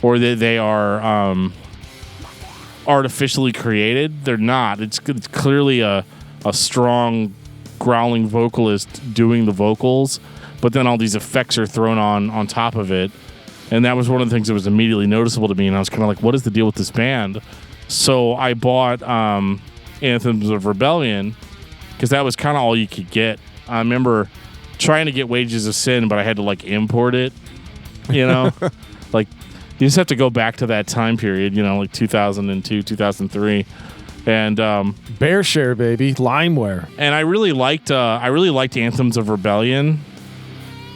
or that they are artificially created. They're not. It's clearly a strong growling vocalist doing the vocals, but then all these effects are thrown on top of it. And that was one of the things that was immediately noticeable to me, and I was kind of like, what is the deal with this band? So I bought Anthems of Rebellion because that was kind of all you could get. I remember trying to get Wages of Sin, but I had to like import it You know, like you just have to go back to that time period. You know, like 2002, 2003, and Bear Share, baby, Limeware. And I really liked Anthems of Rebellion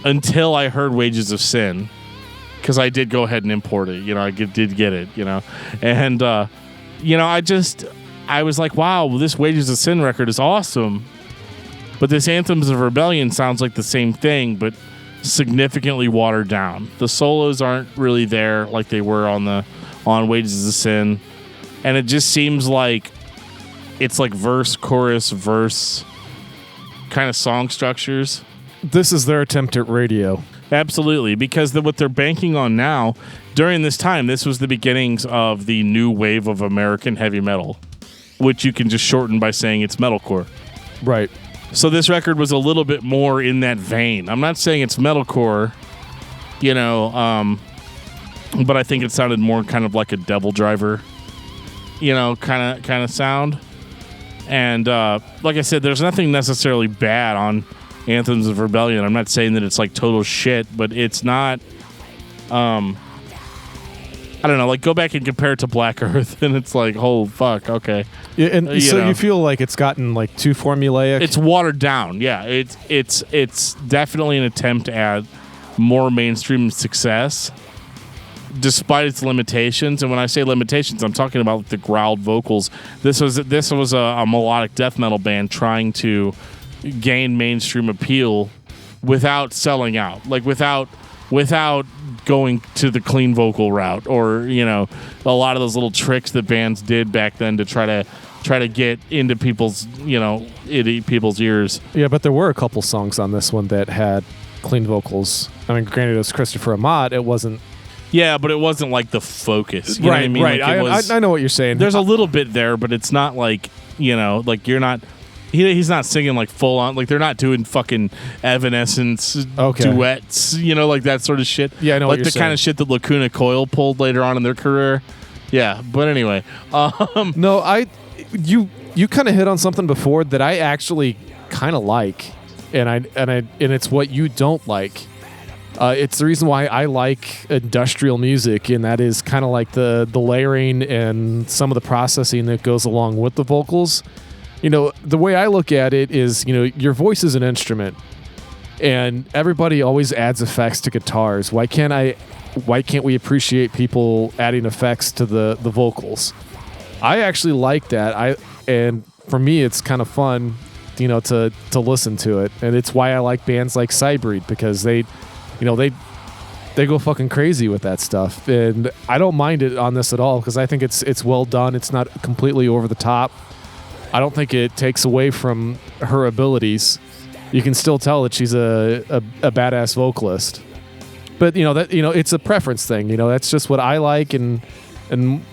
until I heard Wages of Sin, because I did go ahead and import it. You know, I did get it. You know, and you know, I was like, wow, this Wages of Sin record is awesome. But this Anthems of Rebellion sounds like the same thing, but significantly watered down. The solos aren't really there like they were on Wages of Sin. And it just seems like it's like verse, chorus, verse kind of song structures. This is their attempt at radio. Absolutely, because what they're banking on now, during this time, this was the beginnings of the new wave of American heavy metal, which you can just shorten by saying it's metalcore. Right. So this record was a little bit more in that vein. I'm not saying it's metalcore, you know, but I think it sounded more kind of like a Devil Driver, you know, kind of sound. And like I said, there's nothing necessarily bad on Anthems of Rebellion. I'm not saying that it's like total shit, but it's not. I don't know, like go back and compare it to Black Earth, and it's like, oh fuck, okay. Yeah, and so you feel like it's gotten like too formulaic. It's watered down, yeah. It's definitely an attempt at more mainstream success, despite its limitations. And when I say limitations, I'm talking about the growled vocals. This was a melodic death metal band trying to gain mainstream appeal without selling out, like without going to the clean vocal route, or you know, a lot of those little tricks that bands did back then to try to get into people's, you know, people's ears. Yeah, but there were a couple songs on this one that had clean vocals. I mean, granted, it was Christopher Amat. It wasn't. Yeah, but it wasn't like the focus. You know what I mean? Right. Like I know what you're saying. There's a little bit there, but it's not like, you know, like you're not. He's not singing like full on, like they're not doing fucking Evanescence duets, you know, like that sort of shit. Yeah, I know like what you're the saying. kind of shit that Lacuna Coil pulled later on in their career. Yeah, but anyway, no, you kind of hit on something before that I actually kind of like, and it's what you don't like. It's the reason why I like industrial music, and that is kind of like the layering and some of the processing that goes along with the vocals. You know, the way I look at it is, you know, your voice is an instrument, and everybody always adds effects to guitars. Why can't we appreciate people adding effects to the vocals? I actually like that. And for me, it's kind of fun, you know, to listen to it, and it's why I like bands like Cybreed, because they go fucking crazy with that stuff, and I don't mind it on this at all, because I think it's well done. It's not completely over the top. I don't think it takes away from her abilities. You can still tell that she's a badass vocalist. But it's a preference thing. You know, that's just what I like, and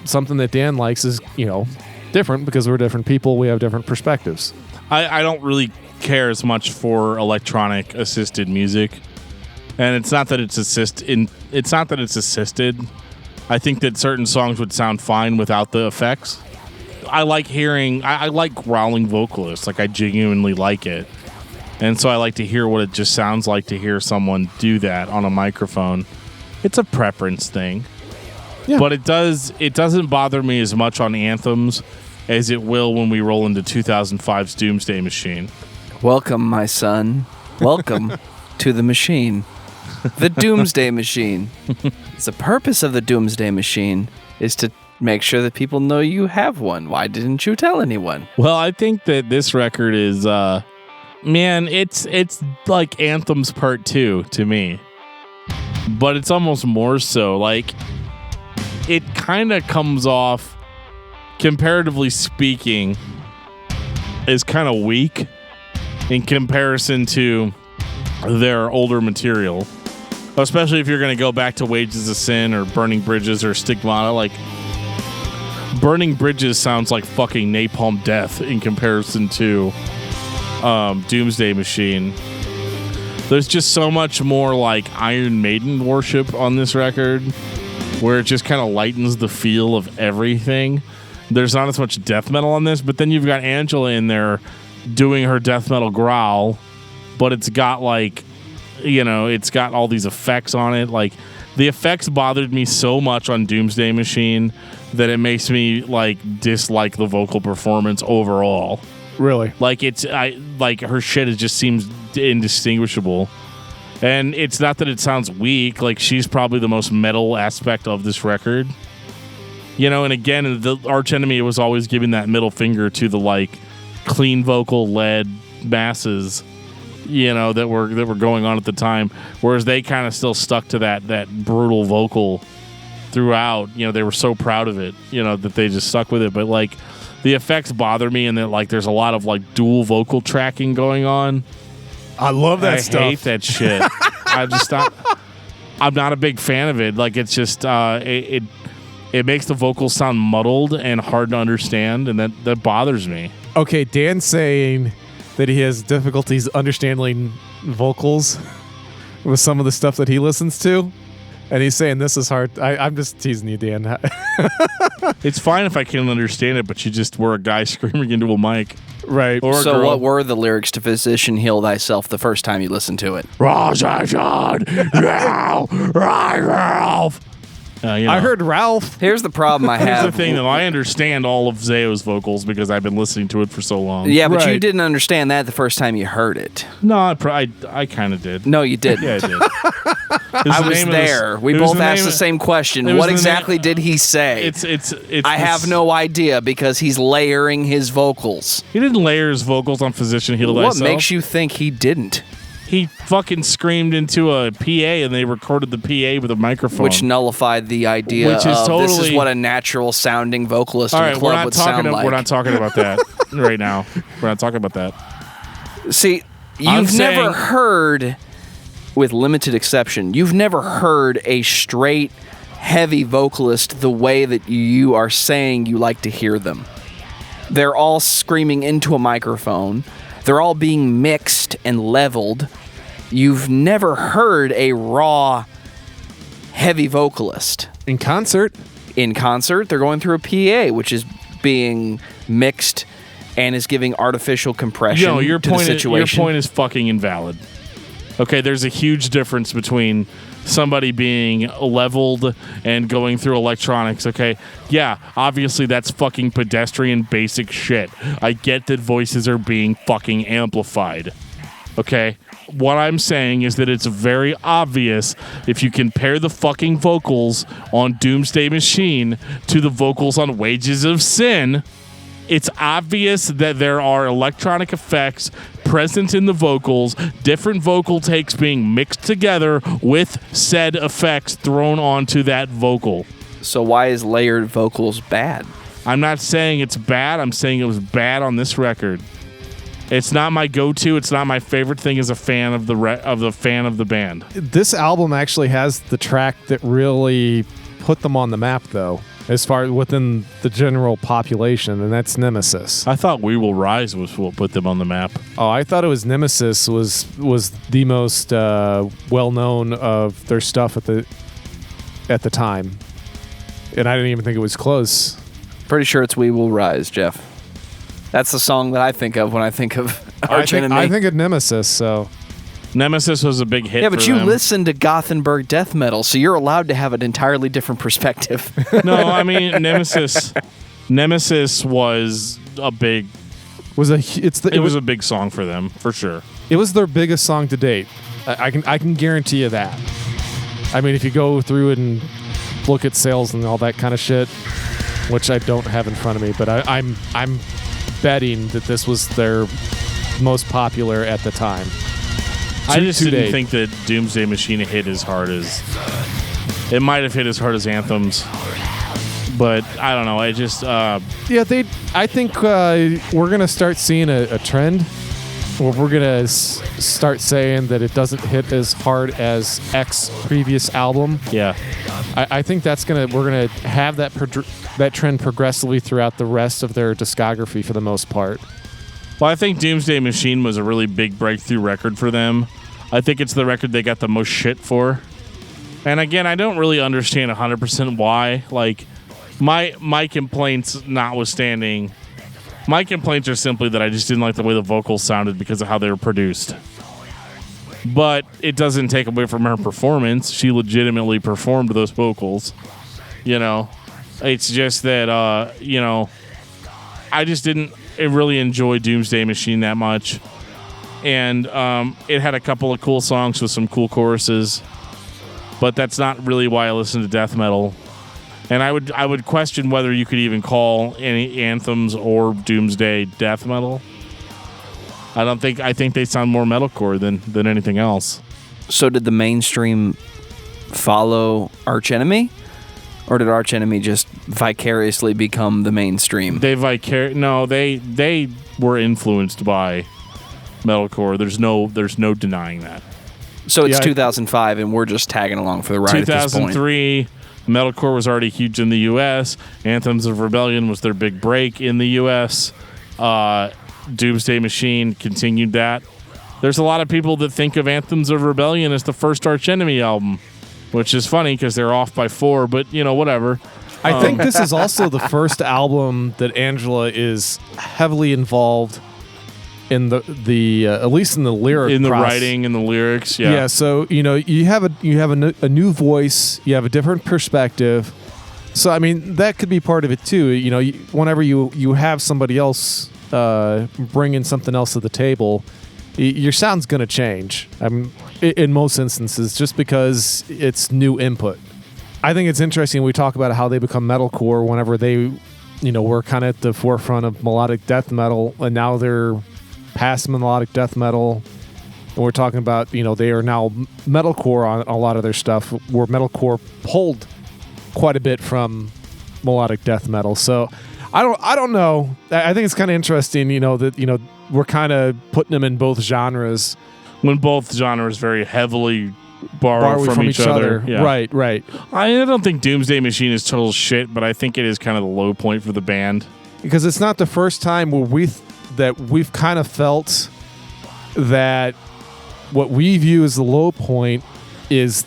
something that Dan likes is, you know, different, because we're different people. We have different perspectives. I don't really care as much for electronic assisted music, and it's not that it's assisted. I think that certain songs would sound fine without the effects. I like growling vocalists. Like, I genuinely like it. And so I like to hear what it just sounds like to hear someone do that on a microphone. It's a preference thing. Yeah. But it doesn't bother me as much on Anthems as it will when we roll into 2005's Doomsday Machine. Welcome, my son. Welcome to the machine. The Doomsday Machine. The purpose of the Doomsday Machine is to make sure that people know you have one. Why didn't you tell anyone? Well, I think that this record is, it's like Anthems Part 2 to me. But it's almost more so. Like, it kind of comes off, comparatively speaking, as kind of weak in comparison to their older material. Especially if you're going to go back to Wages of Sin or Burning Bridges or Stigmata. Like, Burning Bridges sounds like fucking Napalm Death in comparison to Doomsday Machine. There's just so much more like Iron Maiden worship on this record, where it just kind of lightens the feel of everything. There's not as much death metal on this, but then you've got Angela in there doing her death metal growl, but it's got like, you know, it's got all these effects on it. Like, the effects bothered me so much on Doomsday Machine that it makes me like dislike the vocal performance overall. Really? Like her shit just seems indistinguishable. And it's not that it sounds weak. Like, she's probably the most metal aspect of this record. You know, and again, the arch enemy was always giving that middle finger to the, like, clean vocal led masses, you know, that were going on at the time. Whereas they kind of still stuck to that brutal vocal throughout. You know, they were so proud of it, you know, that they just stuck with it. But, like, the effects bother me, and that, like, there's a lot of, like, dual vocal tracking going on. I love that stuff. I hate that shit. I'm not a big fan of it. Like, it's just it makes the vocals sound muddled and hard to understand, and that bothers me. Okay, Dan's saying that he has difficulties understanding vocals with some of the stuff that he listens to, and he's saying this is hard. I'm just teasing you, Dan. It's fine if I can't understand it, but you just were a guy screaming into a mic. Right. Or so what were the lyrics to Physician Heal Thyself the first time you listened to it? You know. I heard Ralph. Here's the problem I Here's have. the thing, though. I understand all of Zayo's vocals because I've been listening to it for so long. Yeah, but you Right. didn't understand that the first time you heard it. No, I kind of did. No, you didn't. Yeah, I did. I was there. We both asked the same question. it was What the exactly did he say? It's I have no idea because he's layering his vocals. He didn't layer his vocals on Physician Heal What Thyself. makes you think he didn't? He fucking screamed into a PA, and they recorded the PA with a microphone. Which nullified the idea Which is of this is totally- what a natural sounding vocalist all in a right, club would sound like. we're not talking about that right now. We're not talking about that. See, I'm you've never saying- heard, with limited exception, you've never heard a straight, heavy vocalist the way that you are saying you like to hear them. They're all screaming into a microphone. They're all being mixed and leveled. You've never heard a raw, heavy vocalist. In concert. In concert, they're going through a PA, which is being mixed and is giving artificial compression Yo, your to the point situation. is fucking invalid. Okay, there's a huge difference between somebody being leveled and going through electronics, okay? Yeah, obviously that's fucking pedestrian basic shit. I get that voices are being fucking amplified, okay? What I'm saying is that it's very obvious if you compare the fucking vocals on Doomsday Machine to the vocals on Wages of Sin, it's obvious that there are electronic effects present in the vocals, different vocal takes being mixed together with said effects thrown onto that vocal. So why is layered vocals bad? I'm not saying it's bad. I'm saying it was bad on this record. It's not my go-to. It's not my favorite thing as a fan of the band. This album actually has the track that really put them on the map, though, as far within the general population, and that's Nemesis. I thought We Will Rise was what put them on the map. Oh, I thought it was Nemesis was the most well-known of their stuff at the time, and I didn't even think it was close. Pretty sure it's We Will Rise, Geoff. That's the song that I think of when I think of Arch Enemy. I think of Nemesis, so... Nemesis was a big hit. Yeah, but for you them. listen to Gothenburg death metal, so you're allowed to have an entirely different perspective. No, I mean Nemesis was a big. It was a big song for them for sure. It was their biggest song to date. I can guarantee you that. I mean, if you go through it and look at sales and all that kind of shit, which I don't have in front of me, but I'm betting that this was their most popular at the time. I just didn't think that Doomsday Machine hit as hard as it might have hit as hard as Anthems, but I don't know. I just I think we're gonna start seeing a trend where we're gonna start saying that it doesn't hit as hard as X previous album. Yeah, I think we're gonna have that trend progressively throughout the rest of their discography for the most part. Well, I think Doomsday Machine was a really big breakthrough record for them. I think it's the record they got the most shit for. And again, I don't really understand 100% why. Like, my complaints notwithstanding, my complaints are simply that I just didn't like the way the vocals sounded because of how they were produced. But it doesn't take away from her performance. She legitimately performed those vocals. You know, it's just that, you know, I just didn't really enjoy Doomsday Machine that much. And it had a couple of cool songs with some cool choruses. But that's not really why I listen to death metal. And I would question whether you could even call any Anthems or Doomsday death metal. I think they sound more metalcore than anything else. So did the mainstream follow Arch Enemy? Or did Arch Enemy just vicariously become the mainstream? They were influenced by metalcore. There's no denying that. So it's 2005 and we're just tagging along for the ride at this point. 2003, metalcore was already huge in the US. Anthems of Rebellion was their big break in the US. Doomsday Machine continued that. There's a lot of people that think of Anthems of Rebellion as the first Arch Enemy album, which is funny because they're off by 4, but, you know, whatever. I think this is also the first album that Angela is heavily involved in the at least in the lyric in the process. writing and the lyrics. Yeah. So you know you have a new voice, you have a different perspective. So I mean that could be part of it too. You know, whenever you have somebody else bringing something else to the table, your sound's going to change. I mean, in most instances, just because it's new input. I think it's interesting. We talk about how they become metalcore whenever they, you know, were kind of at the forefront of melodic death metal, and now they're past melodic death metal. And we're talking about, you know, they are now metalcore on a lot of their stuff, where metalcore pulled quite a bit from melodic death metal. So I don't know. I think it's kind of interesting, you know, that, you know, we're kind of putting them in both genres. When both genres very heavily borrow from each other. Yeah. Right. I don't think Doomsday Machine is total shit, but I think it is kind of the low point for the band. Because it's not the first time where we've kind of felt that what we view as the low point is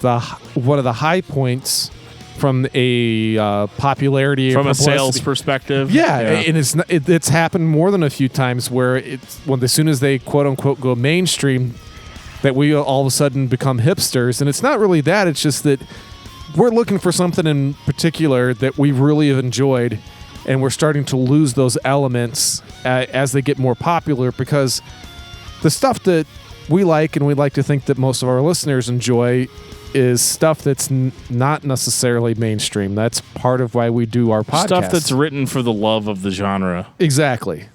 one of the high points from a popularity from a sales perspective. Yeah, and it's happened more than a few times where as soon as they quote unquote go mainstream, that we all of a sudden become hipsters. And it's not really that, it's just that we're looking for something in particular that we really have enjoyed, and we're starting to lose those elements as they get more popular, because the stuff that we like and we like to think that most of our listeners enjoy is stuff that's not necessarily mainstream. That's part of why we do our podcast. Stuff that's written for the love of the genre. Exactly.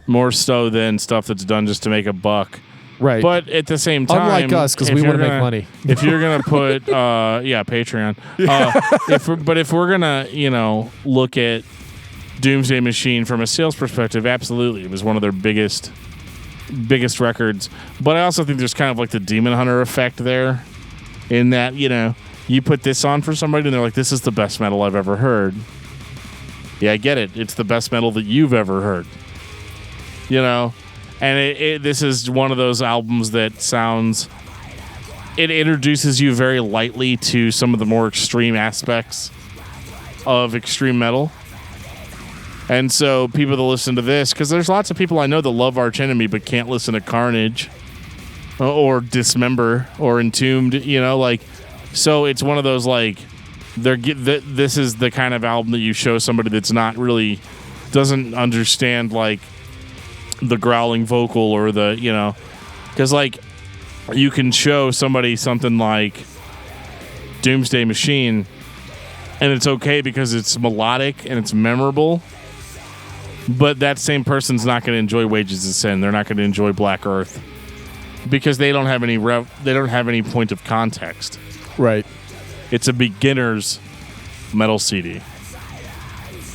More so than stuff that's done just to make a buck. Right. But at the same time, unlike us, because we want to make money. If you're going to put, Patreon. If we're going to, you know, look at Doomsday Machine from a sales perspective, absolutely. It was one of their biggest records. But I also think there's kind of like the Demon Hunter effect there, in that, you know, you put this on for somebody and they're like, this is the best metal I've ever heard. Yeah, I get it. It's the best metal that you've ever heard. You know? And this is one of those albums that it introduces you very lightly to some of the more extreme aspects of extreme metal. And so people that listen to this, because there's lots of people I know that love Arch Enemy but can't listen to Carnage or Dismember or Entombed, you know, like, so it's one of those, like, this is the kind of album that you show somebody that's not really, doesn't understand, like, the growling vocal or the, you know, because, like, you can show somebody something like Doomsday Machine and it's okay because it's melodic and it's memorable, but that same person's not going to enjoy Wages of Sin. They're not going to enjoy Black Earth because they don't have any point of context. Right. It's a beginner's metal CD.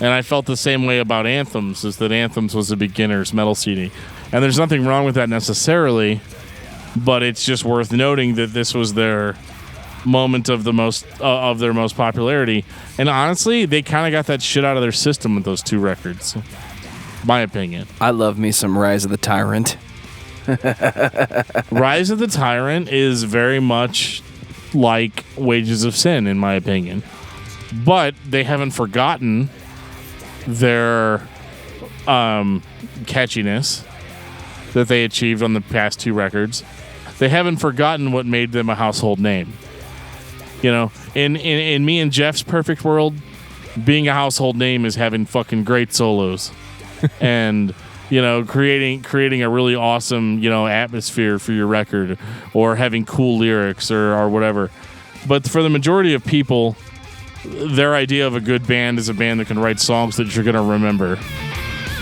And I felt the same way about Anthems, is that Anthems was a beginner's metal CD. And there's nothing wrong with that necessarily, but it's just worth noting that this was their moment of their most popularity. And honestly, they kind of got that shit out of their system with those two records. My opinion. I love me some Rise of the Tyrant. Rise of the Tyrant is very much like Wages of Sin, in my opinion. But they haven't forgotten their catchiness that they achieved on the past two records. they haven't forgotten what made them a household name. You know, in me and Geoff's perfect world, being a household name is having fucking great solos and, you know, creating a really awesome, you know, atmosphere for your record, or having cool lyrics or whatever. But for the majority of people, their idea of a good band is a band that can write songs that you're going to remember.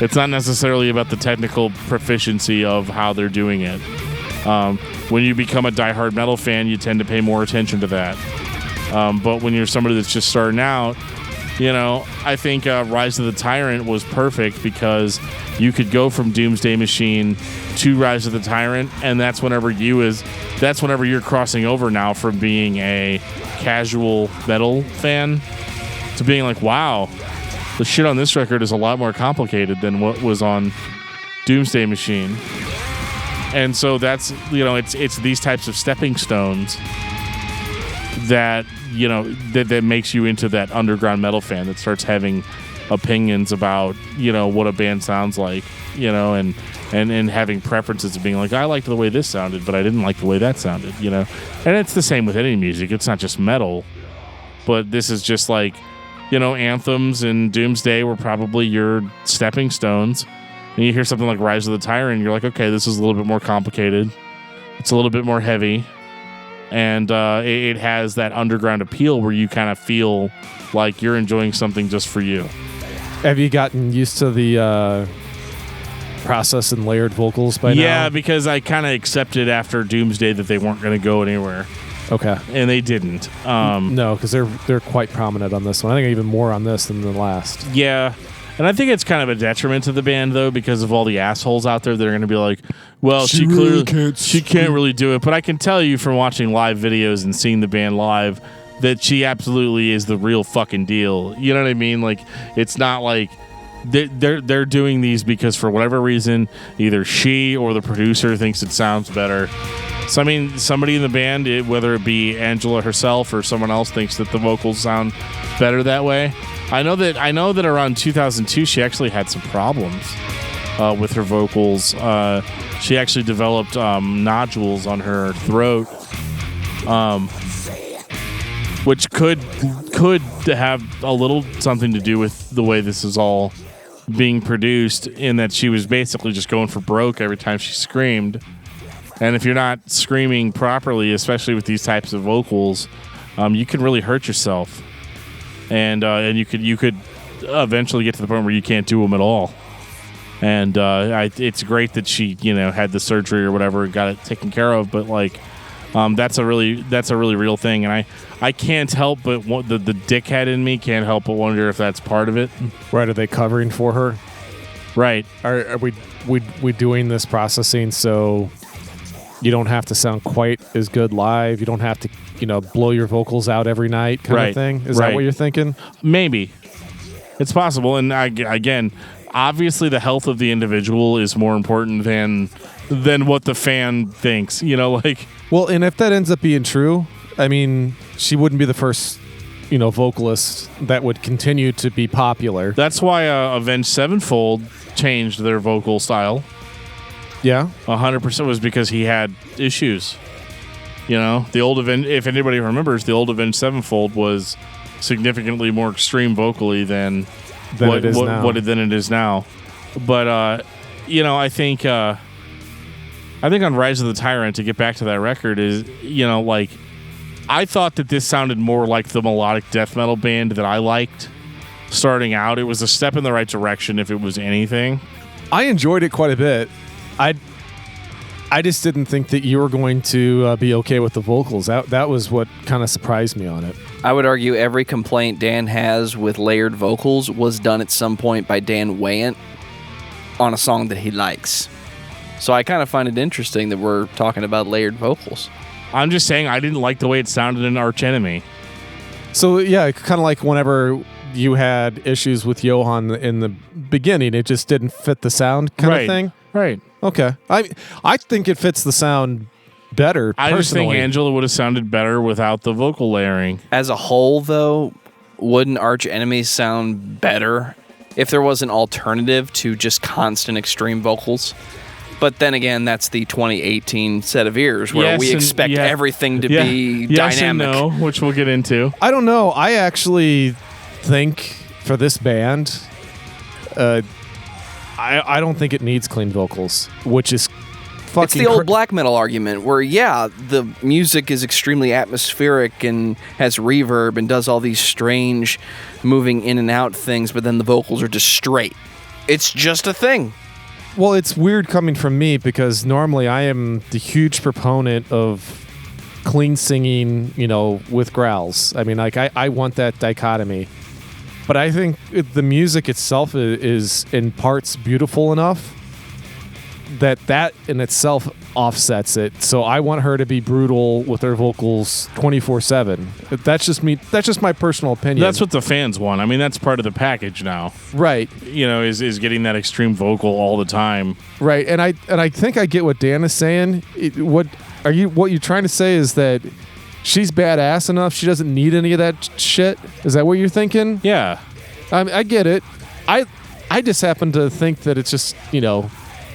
It's not necessarily about the technical proficiency of how they're doing it. When you become a diehard metal fan, you tend to pay more attention to that. But when you're somebody that's just starting out, you know, I think Rise of the Tyrant was perfect because you could go from Doomsday Machine to Rise of the Tyrant, and that's whenever you're crossing over now from being a casual metal fan to being like, wow, the shit on this record is a lot more complicated than what was on Doomsday Machine. And so that's, you know, it's these types of stepping stones that, you know, that makes you into that underground metal fan that starts having opinions about, you know, what a band sounds like, you know, and having preferences of being like, I liked the way this sounded, but I didn't like the way that sounded, you know. And it's the same with any music. It's not just metal, but this is just like, you know, Anthems and Doomsday were probably your stepping stones. And you hear something like Rise of the Tyrant, and you're like, okay, this is a little bit more complicated. It's a little bit more heavy. And it has that underground appeal where you kind of feel like you're enjoying something just for you. Have you gotten used to the process and layered vocals by now? Yeah, because I kind of accepted after Doomsday that they weren't going to go anywhere. Okay. And they didn't. No, because they're quite prominent on this one. I think even more on this than the last. Yeah. And I think it's kind of a detriment to the band, though, because of all the assholes out there that are going to be like, well, she can't really do it. But I can tell you from watching live videos and seeing the band live that she absolutely is the real fucking deal. You know what I mean? Like, it's not like they're doing these because for whatever reason, either she or the producer thinks it sounds better. So, I mean, somebody in the band, whether it be Angela herself or someone else, thinks that the vocals sound better that way. I know that around 2002 she actually had some problems with her vocals. She actually developed nodules on her throat, which could have a little something to do with the way this is all being produced, in that she was basically just going for broke every time she screamed. And if you're not screaming properly, especially with these types of vocals, you can really hurt yourself. And you could eventually get to the point where you can't do them at all. And it's great that she, you know, had the surgery or whatever, got it taken care of. But like, that's a really real thing. And I can't help but the dickhead in me can't help but wonder if that's part of it. Right? Are they covering for her? Right? Are we doing this processing so you don't have to sound quite as good live? You don't have to, you know, blow your vocals out every night kind of thing? Is that what you're thinking? Maybe. It's possible. And again, obviously the health of the individual is more important than what the fan thinks, you know, like. Well, and if that ends up being true, I mean, she wouldn't be the first, you know, vocalist that would continue to be popular. That's why Avenged Sevenfold changed their vocal style. Yeah, 100% was because he had issues. You know, the old if anybody remembers, the old Avenged Sevenfold was significantly more extreme vocally than it is now. But you know, I think on Rise of the Tyrant, to get back to that record, is, you know, like, I thought that this sounded more like the melodic death metal band that I liked starting out. It was a step in the right direction, if it was anything. I enjoyed it quite a bit. I just didn't think that you were going to be okay with the vocals. That was what kind of surprised me on it. I would argue every complaint Dan has with layered vocals was done at some point by Dan Wayant on a song that he likes. So I kind of find it interesting that we're talking about layered vocals. I'm just saying I didn't like the way it sounded in Arch Enemy. So yeah, kind of like whenever you had issues with Johan in the beginning, it just didn't fit the sound kind of thing? Right. Okay. I think it fits the sound better, I just think Angela would have sounded better without the vocal layering. As a whole, though, wouldn't Arch Enemy sound better if there was an alternative to just constant extreme vocals? But then again, that's the 2018 set of ears where we expect everything to be yes dynamic. And no, which we'll get into. I don't know. I actually think for this band, I don't think it needs clean vocals, which is fucking... It's the old black metal argument where, the music is extremely atmospheric and has reverb and does all these strange moving in and out things, but then the vocals are just straight. It's just a thing. Well, it's weird coming from me because normally I am the huge proponent of clean singing, with growls. I mean, like, I want that dichotomy. But I think the music itself is in parts beautiful enough that in itself offsets it. So I want her to be brutal with her vocals 24/7. That's just me. That's just my personal opinion. That's what the fans want. I mean, that's part of the package now. Right. Is getting that extreme vocal all the time. Right. And I think I get what Dan is saying. What you're trying to say is that she's badass enough. She doesn't need any of that shit. Is that what you're thinking? Yeah. I get it. I just happen to think that it's just,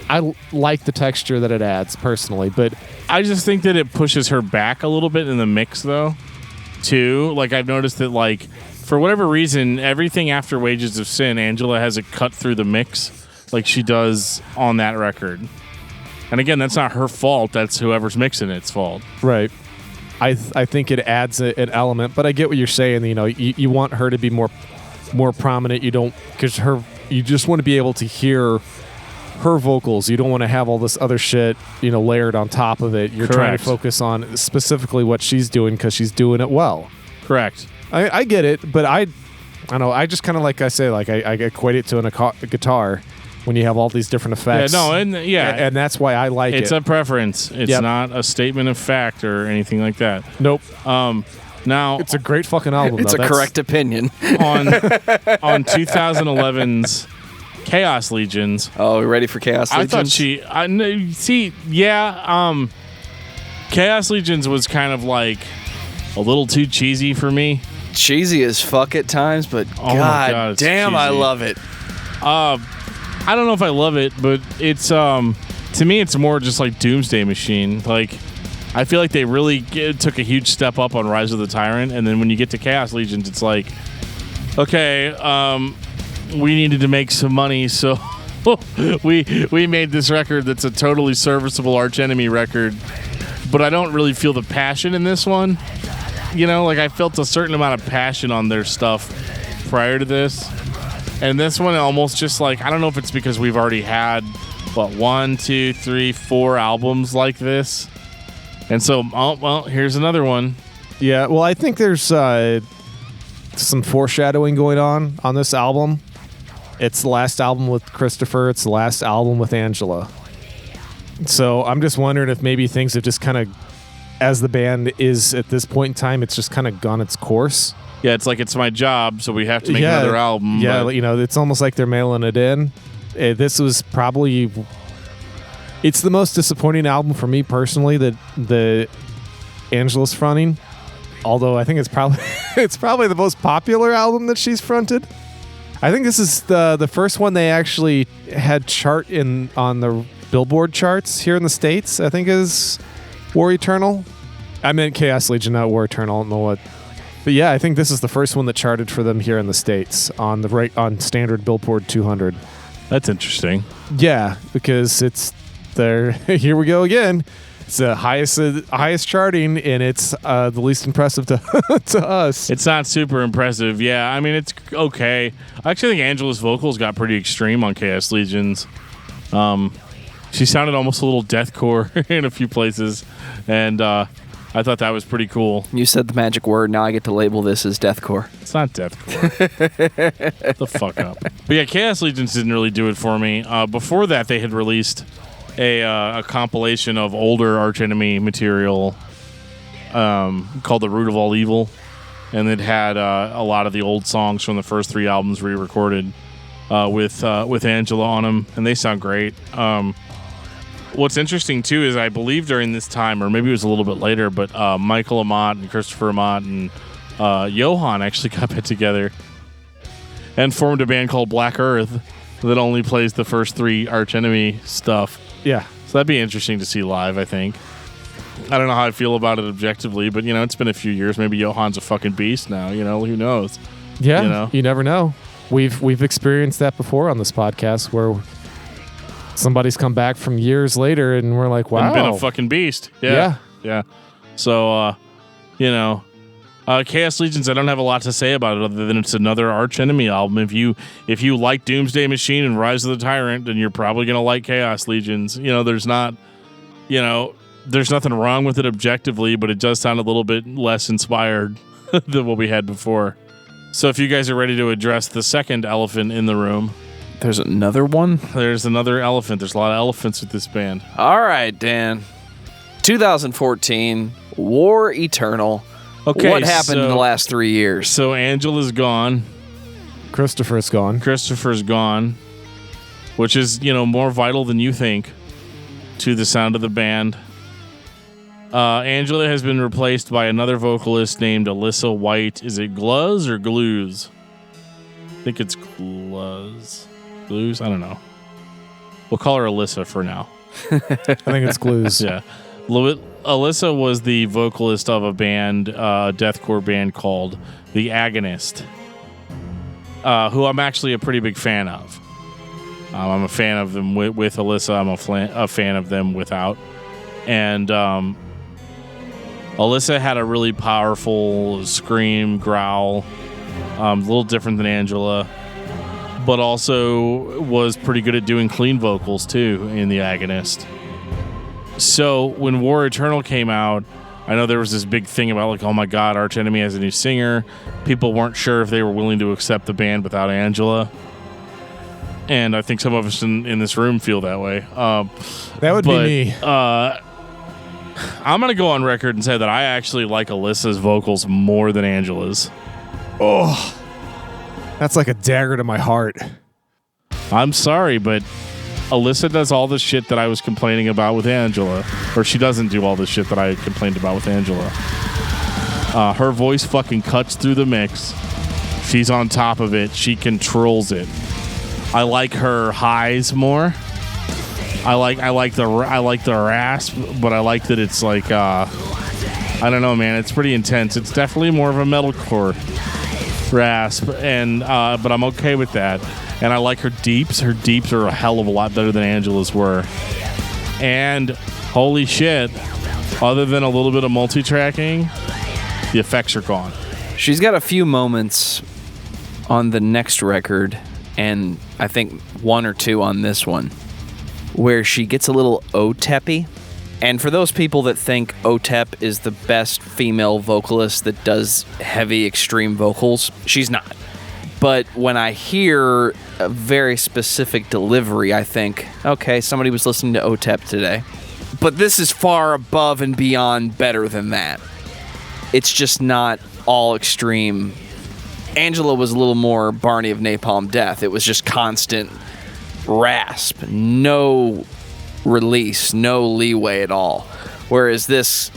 I like the texture that it adds personally, but I just think that it pushes her back a little bit in the mix, though, too. Like, I've noticed that, like, for whatever reason, everything after Wages of Sin, Angela has it cut through the mix like she does on that record. And again, that's not her fault. That's whoever's mixing it's fault. Right. I think it adds an element, but I get what you're saying. You want her to be more prominent. You don't, because you just want to be able to hear her vocals. You don't want to have all this other shit, layered on top of it. You're trying to focus on specifically what she's doing because she's doing it well. Correct. I get it, but I don't know. I just kind of, like I say, like I equate it to a guitar when you have all these different effects. And that's why I like it. It's a preference. It's not a statement of fact or anything like that. Nope. Now it's a great fucking album. It's a correct opinion. on 2011's Chaos Legions. Oh, we ready for Chaos Legions? Chaos Legions was kind of like a little too cheesy for me. Cheesy as fuck at times, but God damn, I love it. I don't know if I love it, but it's to me it's more just like Doomsday Machine. Like, I feel like they really took a huge step up on Rise of the Tyrant, and then when you get to Chaos Legions, it's like, okay, we needed to make some money, so we made this record that's a totally serviceable Arch Enemy record, but I don't really feel the passion in this one. Like, I felt a certain amount of passion on their stuff prior to this, and this one almost just like, I don't know if it's because we've already had 1, 2, 3, 4 albums like this, and so here's another one. Yeah, well, I think there's some foreshadowing going on this album. It's the last album with Christopher. It's the last album with Angela. So I'm just wondering if maybe things have just kind of, as the band is at this point in time, it's just kind of gone its course. Yeah, it's like, it's my job, so we have to make another album. Yeah, it's almost like they're mailing it in. This was probably... It's the most disappointing album for me personally that the Angela's fronting. Although I think it's probably the most popular album that she's fronted. I think this is the first one they actually had chart on the Billboard charts here in the States. I think is War Eternal. I meant Chaos Legion, not War Eternal. I don't know what. But yeah, I think this is the first one that charted for them here in the States on standard Billboard 200. That's interesting. Yeah, because it's there. Here we go again. It's the highest charting, and it's the least impressive to us. It's not super impressive. Yeah, I mean, it's okay. I actually think Angela's vocals got pretty extreme on Chaos Legions. She sounded almost a little deathcore in a few places, and I thought that was pretty cool. You said the magic word. Now I get to label this as deathcore. It's not deathcore. The fuck up. But yeah, Chaos Legions didn't really do it for me. Before that, they had released a compilation of older Arch Enemy material called The Root of All Evil, and it had a lot of the old songs from the first 3 albums re-recorded with Angela on them, and they sound great. What's interesting too is I believe during this time, or maybe it was a little bit later, but Michael Amott and Christopher Amott and Johan actually got put together and formed a band called Black Earth that only plays the first 3 Arch Enemy stuff. Yeah. So that'd be interesting to see live, I think. I don't know how I feel about it objectively, but, it's been a few years. Maybe Johan's a fucking beast now, who knows? Yeah, you never know. We've experienced that before on this podcast where somebody's come back from years later and we're like, wow. And been a fucking beast. Yeah. So, Chaos Legions, I don't have a lot to say about it other than it's another Arch Enemy album. If you like Doomsday Machine and Rise of the Tyrant, then you're probably going to like Chaos Legions. There's nothing wrong with it objectively, but it does sound a little bit less inspired than what we had before. So if you guys are ready to address the second elephant in the room. There's another one? There's another elephant. There's a lot of elephants with this band. All right, Dan. 2014, War Eternal. Okay, what happened in the last 3 years? So Angela's gone. Christopher's gone. Which is, more vital than you think to the sound of the band. Angela has been replaced by another vocalist named Alyssa White. Is it Gluz or Glues? I think it's Gluz. Glues? I don't know. We'll call her Alyssa for now. I think it's Glues. Yeah. Alyssa was the vocalist of a band, a deathcore band called The Agonist, who I'm actually a pretty big fan of. I'm a fan of them with Alyssa. I'm a fan of them without. And Alyssa had a really powerful scream, growl, a little different than Angela, but also was pretty good at doing clean vocals too in The Agonist. So when War Eternal came out, I know there was this big thing about like, oh my God, Arch Enemy has a new singer. People weren't sure if they were willing to accept the band without Angela. And I think some of us in this room feel that way. That would be me. I'm going to go on record and say that I actually like Alyssa's vocals more than Angela's. Oh, that's like a dagger to my heart. I'm sorry, but Alyssa does all the shit that I was complaining about with Angela. Or she doesn't do all the shit that I complained about with Angela. Her voice fucking cuts through the mix. She's on top of it. She controls it. I like her highs more. I like the rasp, but I like that it's like I don't know, man. It's pretty intense. It's definitely more of a metalcore rasp, and but I'm okay with that. And I like her deeps. Her deeps are a hell of a lot better than Angela's were. And holy shit, other than a little bit of multi-tracking, the effects are gone. She's got a few moments on the next record, and I think one or two on this one, where she gets a little OTEP-y. And for those people that think OTEP is the best female vocalist that does heavy, extreme vocals, she's not. But when I hear a very specific delivery, I think, okay, somebody was listening to OTEP today. But this is far above and beyond better than that. It's just not all extreme. Angela was a little more Barney of Napalm Death. It was just constant rasp, no release, no leeway at all. Whereas this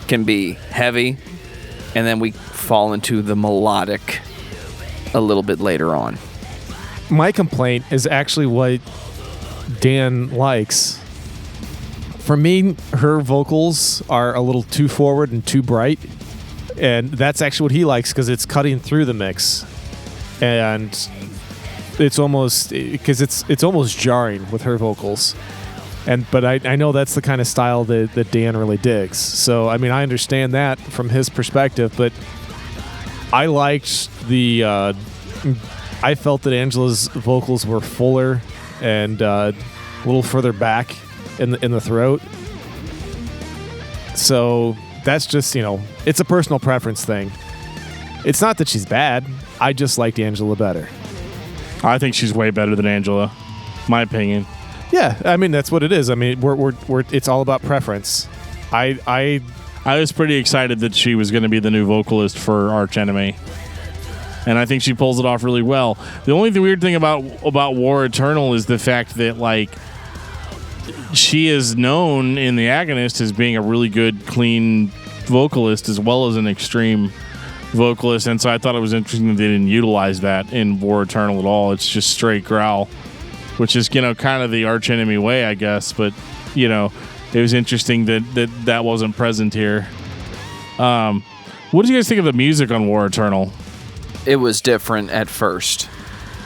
can be heavy, and then we fall into the melodic a little bit later on. My complaint is actually what Dan likes. For me, her vocals are a little too forward and too bright, and that's actually what he likes because it's cutting through the mix, and it's almost because it's almost jarring with her vocals. But I know that's the kind of style that Dan really digs. So I mean, I understand that from his perspective, but I liked I felt that Angela's vocals were fuller and a little further back in the throat. So that's just, it's a personal preference thing. It's not that she's bad. I just liked Angela better. I think she's way better than Angela, my opinion. Yeah, I mean that's what it is. I mean we're it's all about preference. I was pretty excited that she was going to be the new vocalist for Arch Enemy, and I think she pulls it off really well. The only weird thing about War Eternal is the fact that like she is known in The Agonist as being a really good, clean vocalist as well as an extreme vocalist, and so I thought it was interesting that they didn't utilize that in War Eternal at all. It's just straight growl. which is, kind of the arch enemy way, I guess. But, it was interesting that wasn't present here. What did you guys think of the music on War Eternal? It was different at first.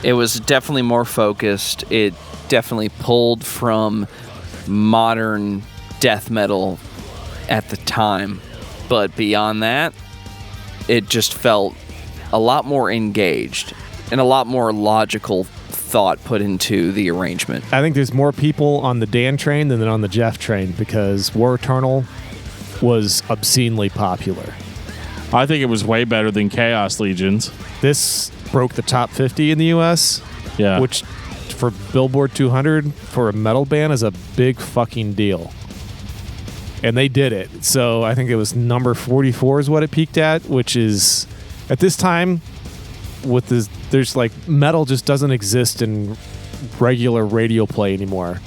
It was definitely more focused. It definitely pulled from modern death metal at the time. But beyond that, it just felt a lot more engaged and a lot more logical thought put into the arrangement. I think there's more people on the Dan train than on the Geoff train because War Eternal was obscenely popular. I think it was way better than Chaos Legions. This broke the top 50 in the U.S., which for Billboard 200 for a metal band is a big fucking deal. And they did it. So I think it was number 44 is what it peaked at, which is, at this time, with this, there's like, metal just doesn't exist in regular radio play anymore.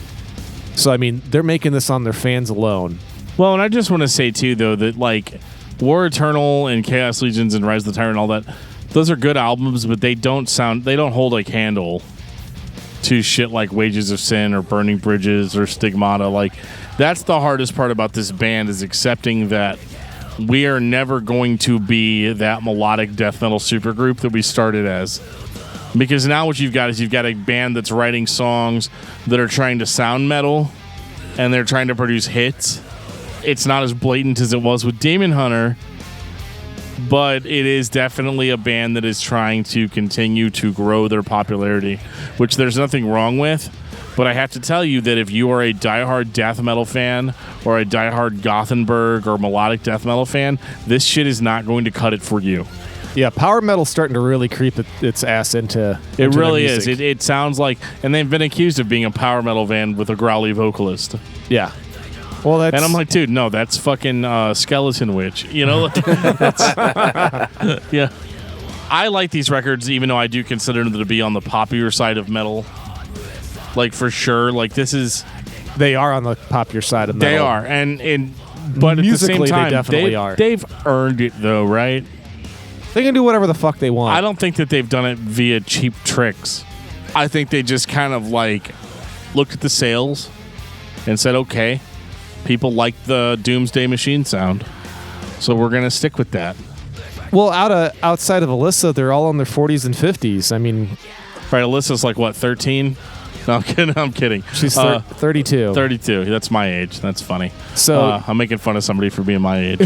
So, I mean, they're making this on their fans alone. Well, and I just want to say, too, though, that, like, War Eternal and Chaos Legions and Rise of the Tyrant and all that, those are good albums, but they don't hold a candle to shit like Wages of Sin or Burning Bridges or Stigmata. Like, that's the hardest part about this band, is accepting that we are never going to be that melodic death metal supergroup that we started as. Because now what you've got is you've got a band that's writing songs that are trying to sound metal, and they're trying to produce hits. It's not as blatant as it was with Demon Hunter, but it is definitely a band that is trying to continue to grow their popularity, which there's nothing wrong with. But I have to tell you that if you are a diehard death metal fan or a diehard Gothenburg or melodic death metal fan, this shit is not going to cut it for you. Yeah, power metal's starting to really creep its ass into it really is. It sounds like, and they've been accused of being a power metal band with a growly vocalist. Yeah. Well, and I'm like, dude, no, that's fucking Skeleton Witch. That's, yeah. I like these records, even though I do consider them to be on the poppier side of metal. Like, for sure. Like, this is... They are on the popular side of metal. They are. But at the same time, they definitely are. They've earned it, though, right? They can do whatever the fuck they want. I don't think that they've done it via cheap tricks. I think they just kind of, like, looked at the sales and said, okay, people like the Doomsday Machine sound, so we're going to stick with that. Well, outside of Alyssa, they're all in their 40s and 50s. I mean... Right, Alyssa's like, what, 13? No, I'm kidding. She's 32. 32. That's my age. That's funny. So I'm making fun of somebody for being my age.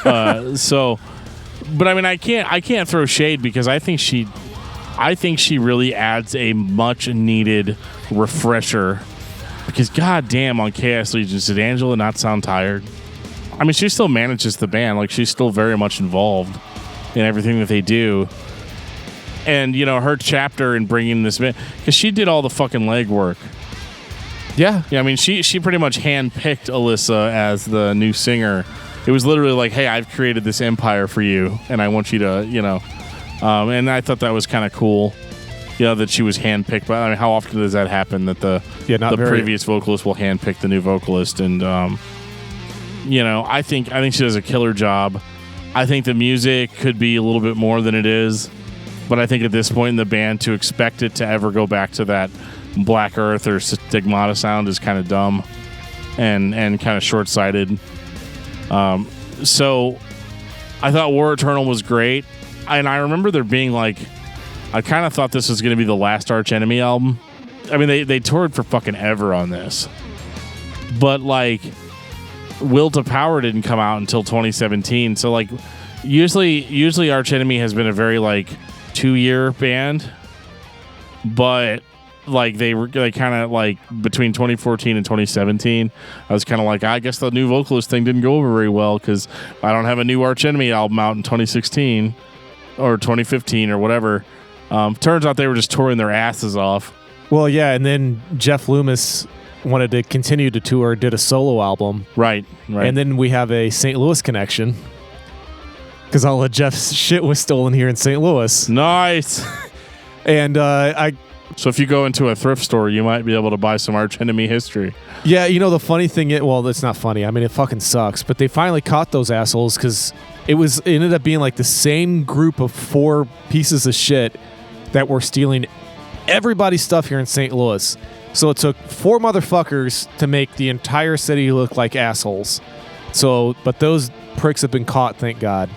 But I mean, I can't throw shade because I think she really adds a much needed refresher. Because goddamn, on Chaos Legions, did Angela not sound tired? I mean, she still manages the band. Like, she's still very much involved in everything that they do. And, her chapter in bringing this band, because she did all the fucking legwork. Yeah. I mean, she pretty much handpicked Alyssa as the new singer. It was literally like, hey, I've created this empire for you, and I want you to, and I thought that was kind of cool, that she was handpicked. But I mean, how often does that happen, that the previous vocalist will handpick the new vocalist? And, I think she does a killer job. I think the music could be a little bit more than it is. But I think at this point in the band, to expect it to ever go back to that Black Earth or Stigmata sound is kind of dumb and kind of short-sighted. So I thought War Eternal was great. And I remember there being like, I kind of thought this was going to be the last Arch Enemy album. I mean, they toured for fucking ever on this. But like, Will to Power didn't come out until 2017. So like, usually Arch Enemy has been a very like 2-year band, but like they kind of like between 2014 and 2017, I was kind of like, I guess the new vocalist thing didn't go over very well because I don't have a new Arch Enemy album out in 2016 or 2015 or whatever. Turns out they were just touring their asses off. Well, yeah, and then Jeff Loomis wanted to continue to tour, did a solo album. Right. And then we have a St. Louis connection. Because all of Jeff's shit was stolen here in St. Louis. Nice. And So if you go into a thrift store, you might be able to buy some Arch Enemy history. Yeah, the funny thing is... Well, it's not funny. I mean, it fucking sucks. But they finally caught those assholes because it ended up being like the same group of 4 pieces of shit that were stealing everybody's stuff here in St. Louis. So it took 4 motherfuckers to make the entire city look like assholes. So, but those pricks have been caught, thank God.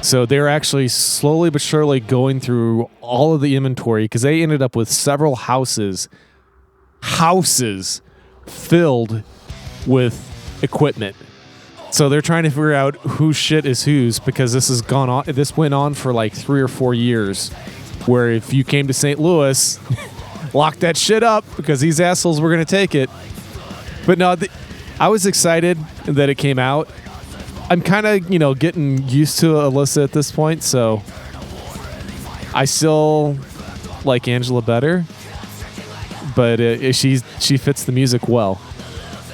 So they're actually slowly but surely going through all of the inventory because they ended up with several houses filled with equipment. So they're trying to figure out whose shit is whose because this went on for like 3 or 4 years where if you came to St. Louis, lock that shit up because these assholes were going to take it. But no, I was excited that it came out. I'm kind of, getting used to Alyssa at this point, so I still like Angela better, but she fits the music well.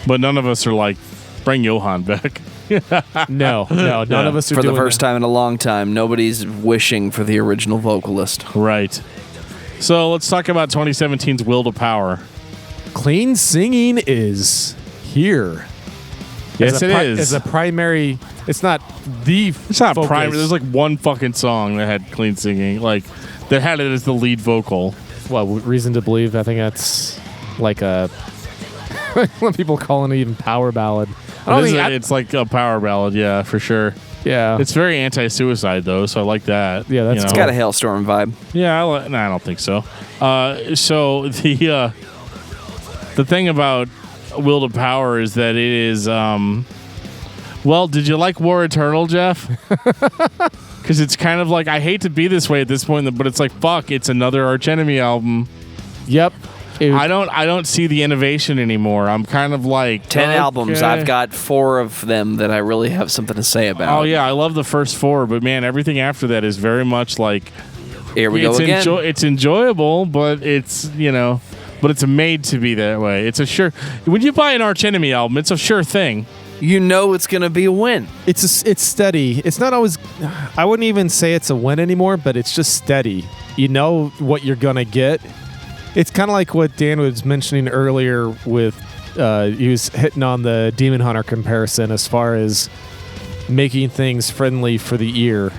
But none of us are like, bring Johan back. No, none of us are for doing the first time in a long time. Nobody's wishing for the original vocalist. Right. So let's talk about 2017's Will to Power. Clean singing is here. Yes, it is. As a primary, it's not focus. Primary. There's like one fucking song that had clean singing, like that had it as the lead vocal. Well, reason to believe. I think that's like a when people call it even power ballad. It's like a power ballad, yeah, for sure. Yeah, it's very anti-suicide though, so I like that. Yeah, that's it's got a Hailstorm vibe. Yeah, I don't think so. So the thing about Will to Power is that it is. Well, did you like War Eternal, Geoff? Because it's kind of like, I hate to be this way at this point, but it's like, fuck, it's another Arch Enemy album. Yep. I don't see the innovation anymore. I'm kind of like 10 albums. I've got 4 of them that I really have something to say about. Oh yeah, I love the first 4, but man, everything after that is very much like here we go again. It's enjoyable, but it's but it's made to be that way. It's a sure. When you buy an Arch Enemy album, it's a sure thing. You know it's going to be a win. It's steady. It's not always. I wouldn't even say it's a win anymore, but it's just steady. You know what you're gonna get. It's kind of like what Dan was mentioning earlier with, he was hitting on the Demon Hunter comparison as far as making things friendly for the ear.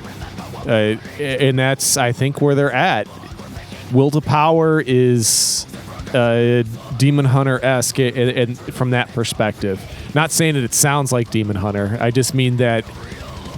And that's, I think, where they're at. Will to Power is Demon Hunter-esque and from that perspective. Not saying that it sounds like Demon Hunter. I just mean that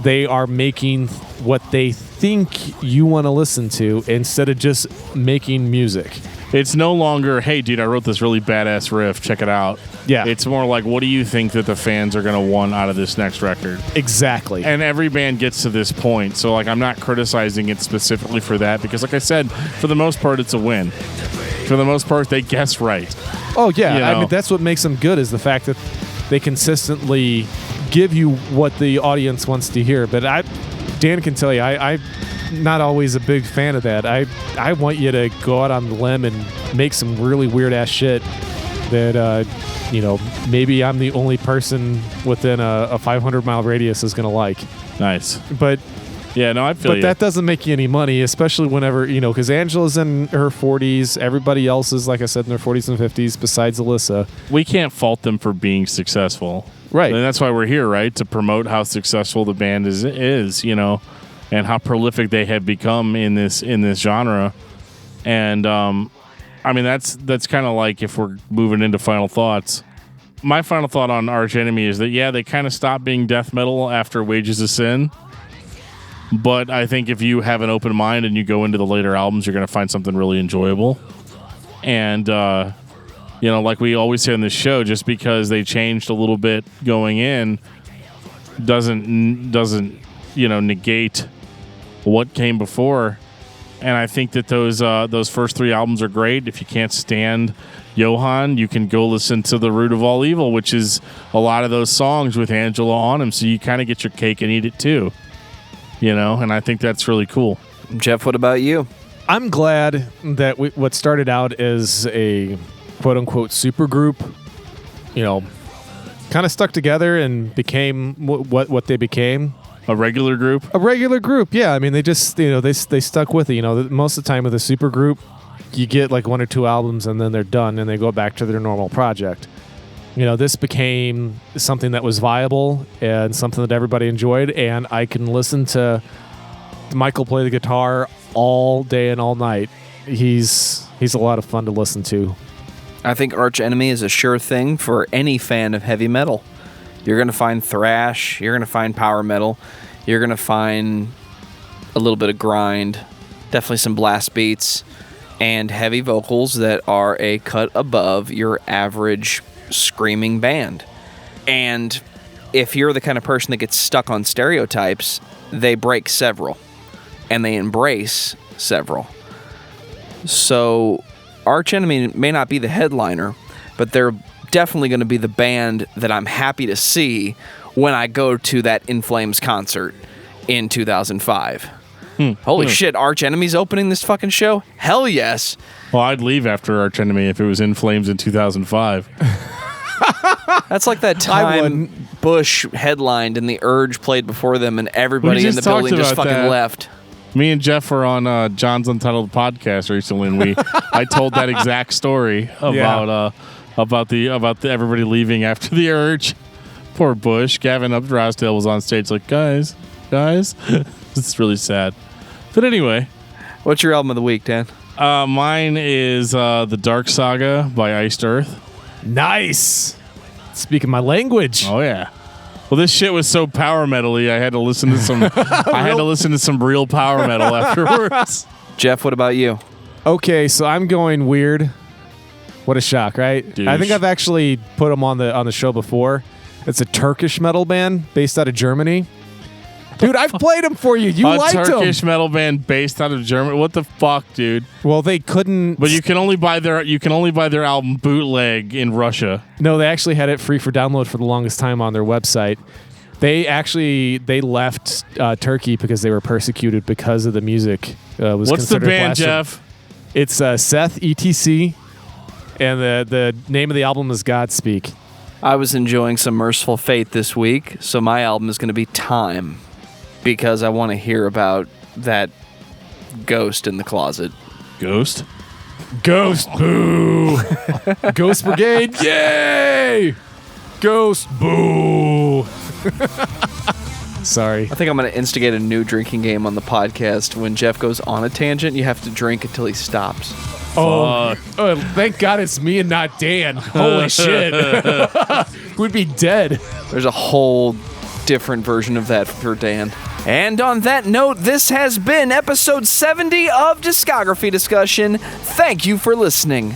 they are making what they think you want to listen to instead of just making music. It's no longer, hey, dude, I wrote this really badass riff. Check it out. Yeah. It's more like, what do you think that the fans are going to want out of this next record? Exactly. And every band gets to this point. So, like, I'm not criticizing it specifically for that because, like I said, for the most part, it's a win. For the most part, they guess right. Oh, yeah. I mean, that's what makes them good is the fact that they consistently give you what the audience wants to hear. But Dan can tell you, I'm not always a big fan of that. I want you to go out on the limb and make some really weird ass shit that maybe I'm the only person within a 500-mile radius is gonna like. Nice. But yeah, no, I feel But that doesn't make you any money, especially whenever, because Angela's in her 40s. Everybody else is, like I said, in their 40s and 50s besides Alyssa. We can't fault them for being successful. Right. And that's why we're here, right? To promote how successful the band is, and how prolific they have become in this genre. And I mean, that's kind of like if we're moving into final thoughts. My final thought on Arch Enemy is that, yeah, they kind of stopped being death metal after Wages of Sin. But I think if you have an open mind and you go into the later albums, you're going to find something really enjoyable. And, like we always say on this show, just because they changed a little bit going in doesn't negate what came before. And I think that those first 3 albums are great. If you can't stand Johan, you can go listen to The Root of All Evil, which is a lot of those songs with Angela on them. So you kind of get your cake and eat it too. And I think that's really cool. Geoff, what about you? I'm glad that what started out as a quote-unquote supergroup, kind of stuck together and became what they became. A regular group? A regular group, yeah. I mean, they just, they stuck with it. Most of the time with a supergroup, you get like 1 or 2 albums and then they're done and they go back to their normal project. This became something that was viable and something that everybody enjoyed, and I can listen to Michael play the guitar all day and all night. He's a lot of fun to listen to. I think Arch Enemy is a sure thing for any fan of heavy metal. You're going to find thrash, you're going to find power metal, you're going to find a little bit of grind, definitely some blast beats, and heavy vocals that are a cut above your average screaming band. And if you're the kind of person that gets stuck on stereotypes, they break several, and they embrace several. So Arch Enemy may not be the headliner, but they're definitely going to be the band that I'm happy to see when I go to that In Flames concert in 2005. Holy shit, Arch Enemy's opening this fucking show? Hell yes. Well, I'd leave after Arch Enemy if it was In Flames in 2005. That's like that time Bush headlined and the Urge played before them and everybody in the building just fucking left. Me and Geoff were on John's Untitled podcast recently, and I told that exact story about everybody leaving after the Urge. Poor Bush. Gavin Drysdale was on stage like, guys, it's really sad. But anyway, what's your album of the week, Dan? Mine is The Dark Saga by Iced Earth. Nice. Speaking my language. Oh yeah. Well, this shit was so power metal-y, I had to listen to some. I had to listen to some real power metal afterwards. Geoff, what about you? Okay, so I'm going weird. What a shock, right? Douche. I think I've actually put them on the show before. It's a Turkish metal band based out of Germany. Dude, I've played them for you. You liked them. A Turkish metal band based out of Germany. What the fuck, dude? Well, they couldn't. But you can only buy their album bootleg in Russia. No, they actually had it free for download for the longest time on their website. They left Turkey because they were persecuted because of the music. What's the band, Geoff? It's Seth, ETC, and the name of the album is Godspeak. I was enjoying some Mercyful Fate this week, so my album is going to be Time, because I want to hear about that ghost in the closet. Ghost? Ghost, boo! Ghost Brigade, yay! Ghost, boo! Sorry. I think I'm going to instigate a new drinking game on the podcast. When Geoff goes on a tangent, you have to drink until he stops. Oh, thank God it's me and not Dan. Holy shit. We'd be dead. There's a whole different version of that for Dan. And on that note, this has been episode 70 of Discography Discussion. Thank you for listening.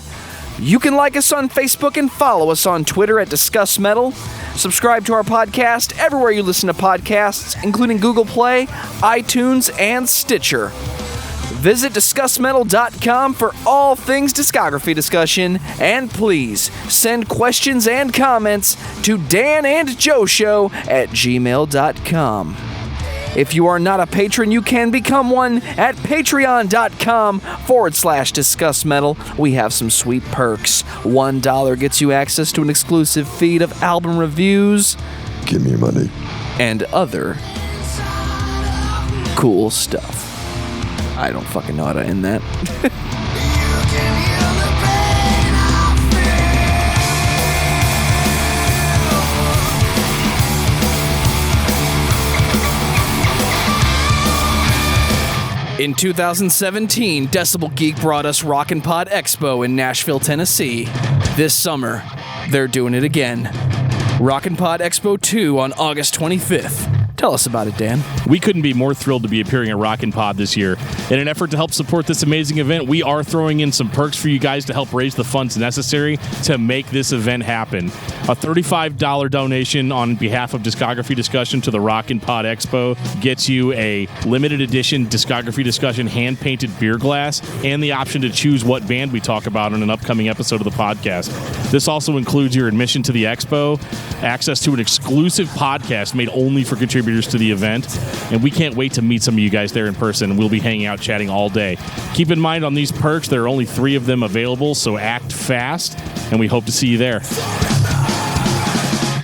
You can like us on Facebook and follow us on Twitter at discussmetal. Subscribe to our podcast everywhere you listen to podcasts, including Google Play, iTunes, and Stitcher. Visit discussmetal.com for all things discography discussion, and please send questions and comments to danandjoeshow@gmail.com. If you are not a patron, you can become one at patreon.com/discussmetal. We have some sweet perks. $1 gets you access to an exclusive feed of album reviews. Give me money. And other cool stuff. I don't fucking know how to end that. In 2017, Decibel Geek brought us Rock N Pod Expo in Nashville, Tennessee. This summer, they're doing it again. Rock N Pod Expo 2 on August 25th. Tell us about it, Dan. We couldn't be more thrilled to be appearing at Rock N Pod this year. In an effort to help support this amazing event, we are throwing in some perks for you guys to help raise the funds necessary to make this event happen. A $35 donation on behalf of Discography Discussion to the Rock N Pod Expo gets you a limited edition Discography Discussion hand-painted beer glass and the option to choose what band we talk about in an upcoming episode of the podcast. This also includes your admission to the expo, access to an exclusive podcast made only for contributors to the event, and we can't wait to meet some of you guys there in person. We'll be hanging out chatting all day. Keep in mind on these perks, there are only 3 of them available, so act fast, and we hope to see you there.